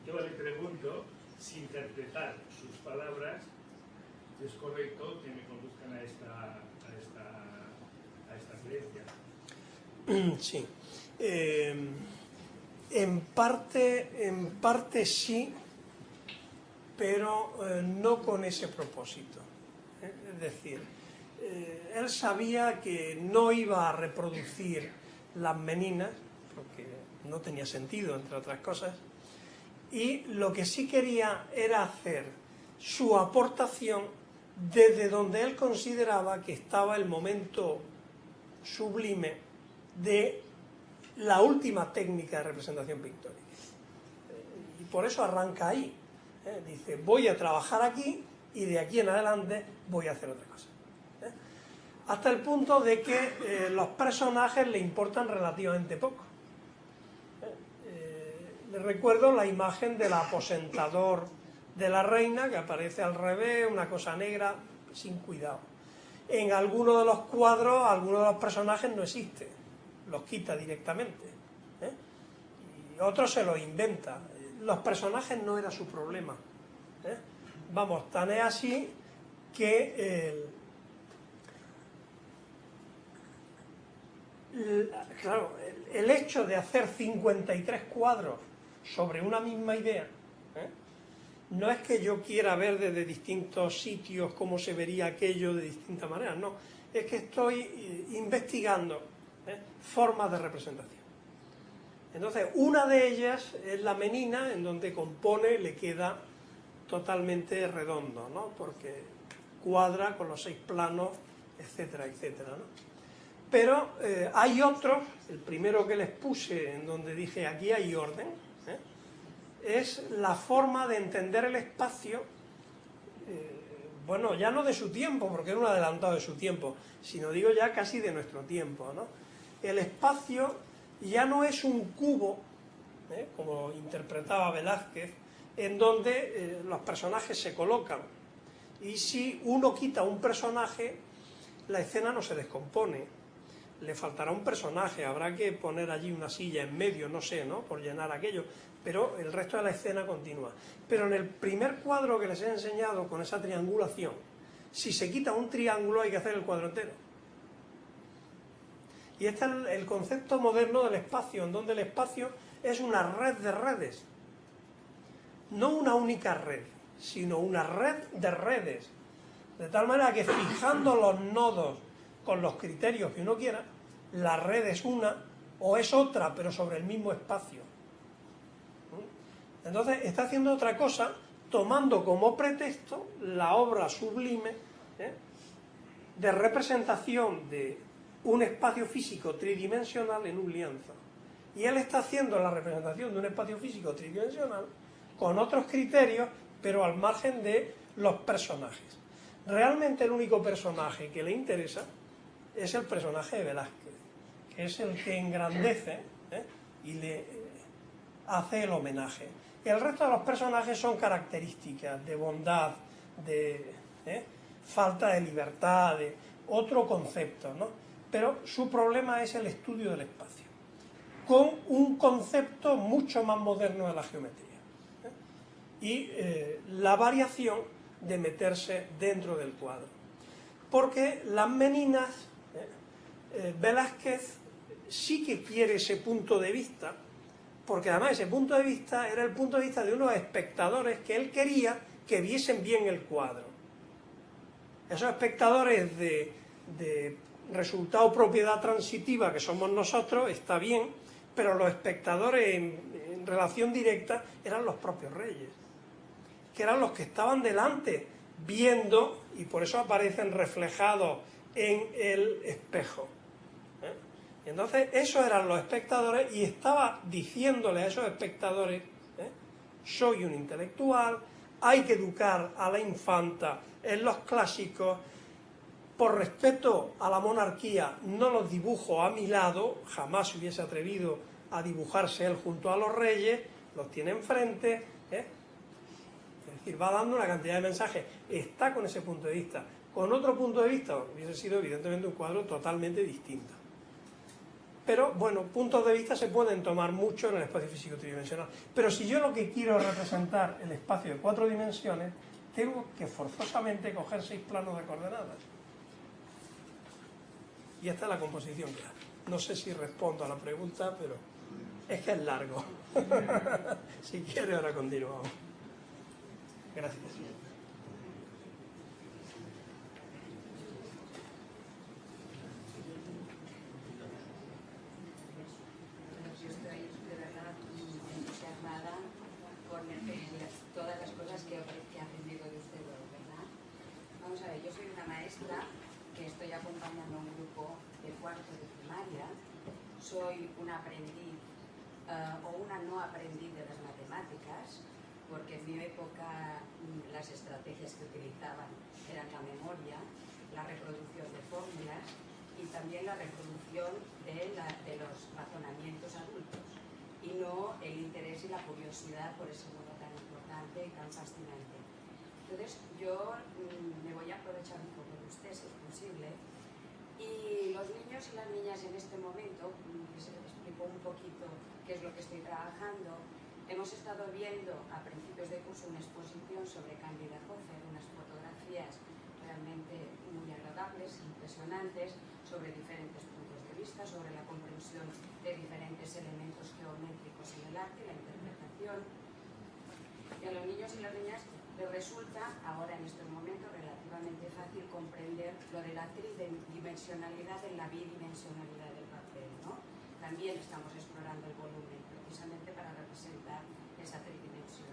E: Yo le pregunto si interpretar sus palabras es correcto que me conduzcan a esta creencia.
B: Sí. En parte sí, pero no con ese propósito. Es decir, él sabía que no iba a reproducir las meninas, porque no tenía sentido, entre otras cosas, y lo que sí quería era hacer su aportación desde donde él consideraba que estaba el momento sublime de la última técnica de representación pictórica. Y por eso arranca ahí. Dice, voy a trabajar aquí y de aquí en adelante voy a hacer otra cosa. Hasta el punto de que los personajes le importan relativamente poco. Les recuerdo la imagen del aposentador de la reina, que aparece al revés, una cosa negra, sin cuidado. En algunos de los cuadros, algunos de los personajes no existen, los quita directamente. Y otros se los inventa. Los personajes no era su problema. Vamos, tan es así que claro, el hecho de hacer 53 cuadros sobre una misma idea, no es que yo quiera ver desde distintos sitios cómo se vería aquello de distintas maneras, no, es que estoy investigando formas de representación. Entonces, una de ellas es la menina, en donde compone, le queda totalmente redondo, ¿no? Porque cuadra con los 6 planos, etcétera, etcétera, ¿no? Pero hay otros, el primero que les puse, en donde dije aquí hay orden, es la forma de entender el espacio, bueno, ya no de su tiempo, porque era un adelantado de su tiempo, sino digo ya casi de nuestro tiempo, ¿no? El espacio ya no es un cubo, como interpretaba Velázquez, en donde los personajes se colocan, y si uno quita un personaje, la escena no se descompone. Le faltará un personaje, habrá que poner allí una silla en medio, no sé, ¿no?, por llenar aquello, pero el resto de la escena continúa. Pero en el primer cuadro que les he enseñado, con esa triangulación, si se quita un triángulo hay que hacer el cuadro entero. Y este es el concepto moderno del espacio, en donde el espacio es una red de redes. No una única red, sino una red de redes. De tal manera que fijando los nodos con los criterios que uno quiera, la red es una o es otra, pero sobre el mismo espacio. Entonces está haciendo otra cosa tomando como pretexto la obra sublime de representación de un espacio físico tridimensional en un lienzo. Y él está haciendo la representación de un espacio físico tridimensional con otros criterios, pero al margen de los personajes. Realmente el único personaje que le interesa es el personaje de Velázquez, que es el que engrandece y le hace el homenaje. El resto de los personajes son características de bondad, de falta de libertad, de otro concepto, ¿no? Pero su problema es el estudio del espacio, con un concepto mucho más moderno de la geometría. Y la variación de meterse dentro del cuadro. Porque las meninas, Velázquez sí que quiere ese punto de vista, porque además ese punto de vista era el punto de vista de unos espectadores que él quería que viesen bien el cuadro. Esos espectadores de resultado propiedad transitiva que somos nosotros, está bien, pero los espectadores en relación directa eran los propios reyes, que eran los que estaban delante viendo, y por eso aparecen reflejados en el espejo. Y entonces esos eran los espectadores, y estaba diciéndole a esos espectadores, soy un intelectual, hay que educar a la infanta en los clásicos, por respeto a la monarquía no los dibujo a mi lado, jamás se hubiese atrevido a dibujarse él junto a los reyes, los tiene enfrente, Es decir, va dando una cantidad de mensajes, está con ese punto de vista. Con otro punto de vista hubiese sido evidentemente un cuadro totalmente distinto. Pero bueno, puntos de vista se pueden tomar mucho en el espacio físico tridimensional. Pero si yo lo que quiero es representar el espacio de 4 dimensiones, tengo que forzosamente coger 6 planos de coordenadas. Y esta es la composición que hay. No sé si respondo a la pregunta, pero es que es largo. Si quiere, ahora continuamos. Gracias.
F: Yo estoy de verdad entusiasmada con todas las cosas que he aprendido de usted, ¿verdad? Vamos a ver, yo soy una maestra que estoy acompañando a un grupo de cuarto de primaria. Soy una aprendiz o una no aprendiz de las matemáticas, porque en mi época las estrategias que utilizaban eran la memoria, la reproducción de fórmulas y también la reproducción de los razonamientos adultos, y no el interés y la curiosidad por ese mundo tan importante y tan fascinante. Entonces yo me voy a aprovechar un poco de usted, si es posible, y los niños y las niñas en este momento, que se les explicó un poquito qué es lo que estoy trabajando. Hemos estado viendo a principios de curso una exposición sobre Cándida Hofer, unas fotografías realmente muy agradables, impresionantes, sobre diferentes puntos de vista, sobre la comprensión de diferentes elementos geométricos en el arte, la interpretación. Y a los niños y las niñas les resulta ahora en este momento relativamente fácil comprender lo de la tridimensionalidad en la bidimensionalidad del papel, ¿no? También estamos explorando el volumen precisamente para representar esa tridimensión.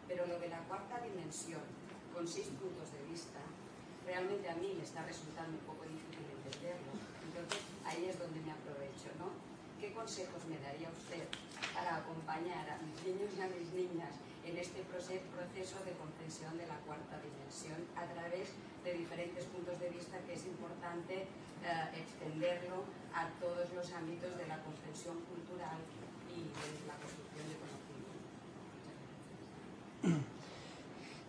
F: Pero lo de la cuarta dimensión, con 6 puntos de vista, realmente a mí me está resultando un poco difícil entenderlo. Entonces ahí es donde me aprovecho, ¿no? ¿Qué consejos me daría usted para acompañar a mis niños y a mis niñas en este proceso de comprensión de la cuarta dimensión a través de diferentes puntos de vista, que es importante extenderlo a todos los ámbitos de la comprensión cultural y de la construcción de conocimiento?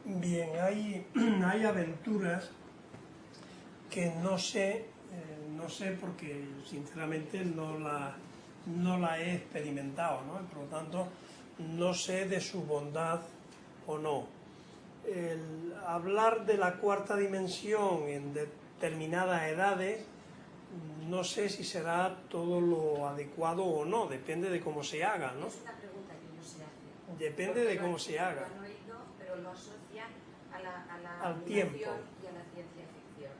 B: Bien, hay aventuras que no sé porque sinceramente no la he experimentado, ¿no? Por lo tanto, no sé de su bondad o no. El hablar de la cuarta dimensión en determinadas edades, no sé si será todo lo adecuado o no, depende de cómo se haga, ¿no?
F: Es una pregunta que no se hace.
B: Depende de cómo se haga.
F: Lo han oído, pero lo asocian a la
B: al tiempo
F: y a la ciencia ficción.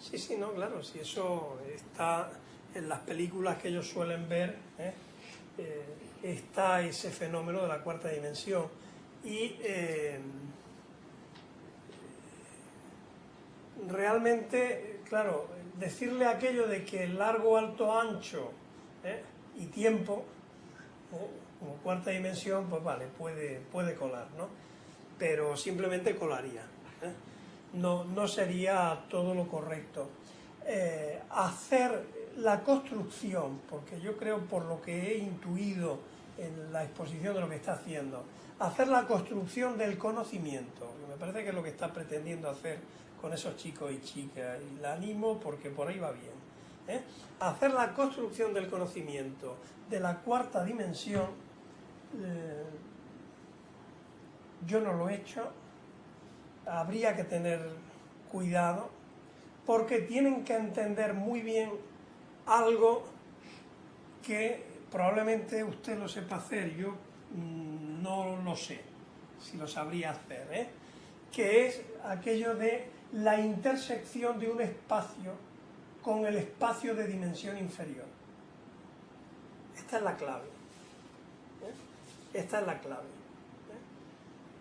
F: ¿Sí?
B: Sí, no, claro, si eso está en las películas que ellos suelen ver, está ese fenómeno de la cuarta dimensión. Y realmente, claro, decirle aquello de que largo, alto, ancho y tiempo, como cuarta dimensión, pues vale, puede colar, ¿no? Pero simplemente colaría, no sería todo lo correcto. Hacer la construcción, porque yo creo, por lo que he intuido en la exposición de lo que está haciendo, hacer la construcción del conocimiento, que me parece que es lo que está pretendiendo hacer con esos chicos y chicas, y la animo porque por ahí va bien. Hacer la construcción del conocimiento de la cuarta dimensión, yo no lo he hecho, habría que tener cuidado, porque tienen que entender muy bien algo que probablemente usted lo sepa hacer, yo no lo sé si lo sabría hacer, que es aquello de la intersección de un espacio con el espacio de dimensión inferior. Esta es la clave. Esta es la clave.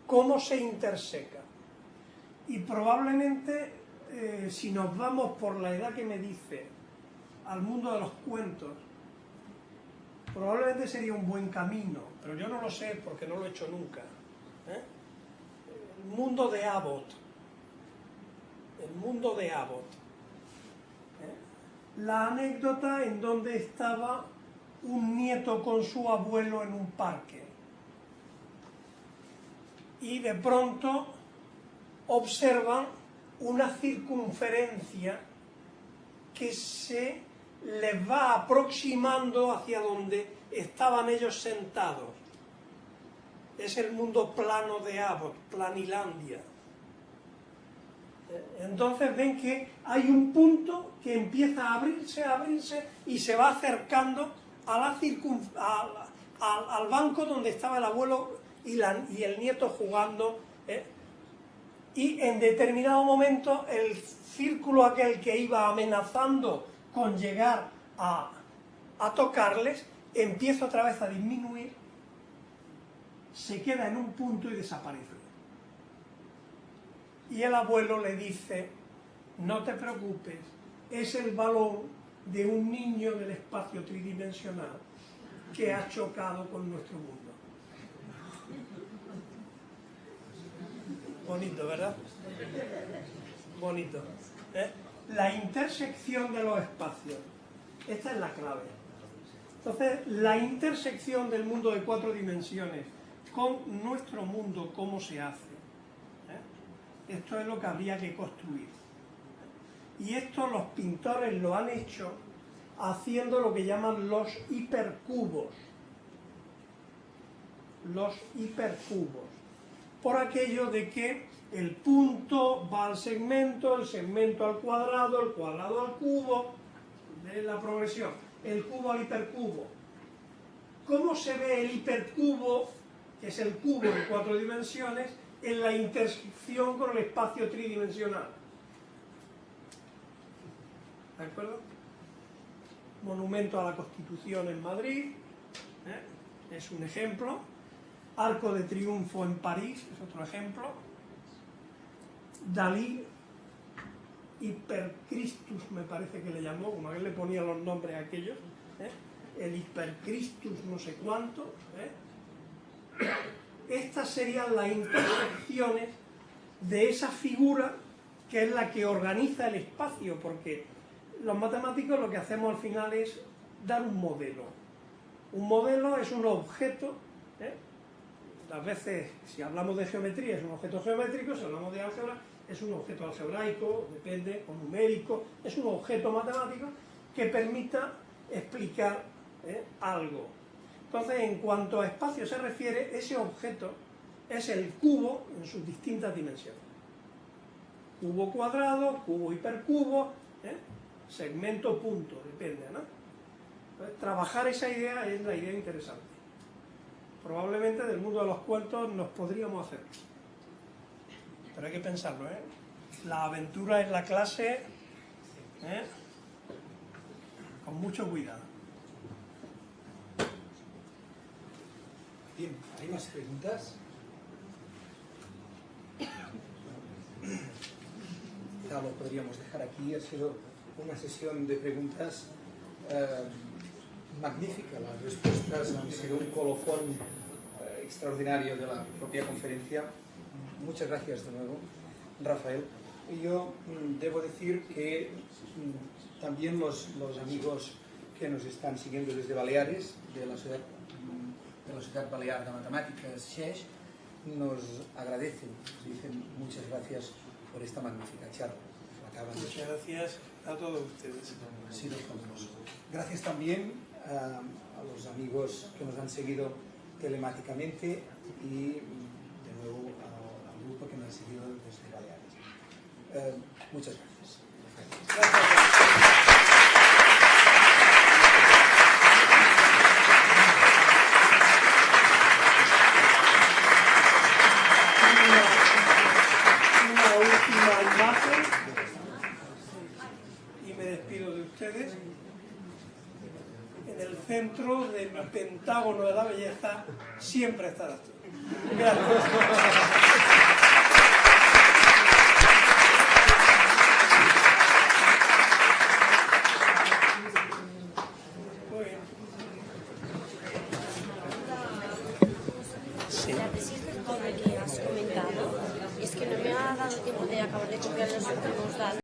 B: ¿Cómo se interseca? Y probablemente, si nos vamos por la edad que me dice al mundo de los cuentos, probablemente sería un buen camino, pero yo no lo sé porque no lo he hecho nunca. El mundo de Abbott. El mundo de Abbott. La anécdota en donde estaba un nieto con su abuelo en un parque. Y de pronto observan una circunferencia que se les va aproximando hacia donde estaban ellos sentados. Es el mundo plano de Abbott, Planilandia. Entonces ven que hay un punto que empieza a abrirse y se va acercando a al banco donde estaba el abuelo y el nieto jugando, y en determinado momento el círculo aquel que iba amenazando con llegar a tocarles empieza otra vez a disminuir, se queda en un punto y desaparece. Y el abuelo le dice: no te preocupes, es el balón de un niño del espacio tridimensional que ha chocado con nuestro mundo. Bonito, ¿verdad? Bonito. La intersección de los espacios. Esta es la clave. Entonces, la intersección del mundo de 4 dimensiones con nuestro mundo, ¿cómo se hace? Esto es lo que habría que construir. Y esto los pintores lo han hecho haciendo lo que llaman los hipercubos. Los hipercubos. Por aquello de que el punto va al segmento, el segmento al cuadrado, el cuadrado al cubo, de la progresión, el cubo al hipercubo. ¿Cómo se ve el hipercubo, que es el cubo de 4 dimensiones, en la intersección con el espacio tridimensional? ¿De acuerdo? Monumento a la Constitución en Madrid, es un ejemplo. Arco de Triunfo en París es otro ejemplo. Dalí, Hipercristus me parece que le llamó, como él le ponía los nombres a aquellos, el Hipercristus no sé cuánto. Estas serían las intersecciones de esa figura que es la que organiza el espacio, porque los matemáticos lo que hacemos al final es dar un modelo. Un modelo es un objeto, a veces, si hablamos de geometría, es un objeto geométrico, si hablamos de álgebra, es un objeto algebraico, depende, o numérico, es un objeto matemático que permita explicar algo. Entonces, en cuanto a espacio se refiere, ese objeto es el cubo en sus distintas dimensiones. Cubo cuadrado, cubo hipercubo, segmento punto, depende, ¿no? Entonces, trabajar esa idea es la idea interesante. Probablemente del mundo de los cuentos nos podríamos hacer. Pero hay que pensarlo, La aventura en la clase, con mucho cuidado.
A: Bien, ¿hay más preguntas? quizá lo podríamos dejar aquí. Ha sido una sesión de preguntas magnífica. Las respuestas han sido un colofón extraordinario de la propia conferencia. Muchas gracias de nuevo, Rafael. Y yo debo decir que también los amigos que nos están siguiendo desde Baleares, de la Sociedad Balear de Matemáticas, SES, nos agradecen, nos dicen muchas gracias por esta magnífica charla.
B: Muchas gracias a todos ustedes.
A: Ha sido fabuloso. Gracias también a los amigos que nos han seguido telemáticamente y de nuevo al grupo que nos ha seguido desde Baleares. Muchas gracias.
B: Una última imagen y me despido de ustedes. En el centro del pentágono de la belleza siempre estarás tú. Gracias.
G: La tesis del pobre que has comentado es que no me ha dado tiempo de acabar de copiar los últimos datos.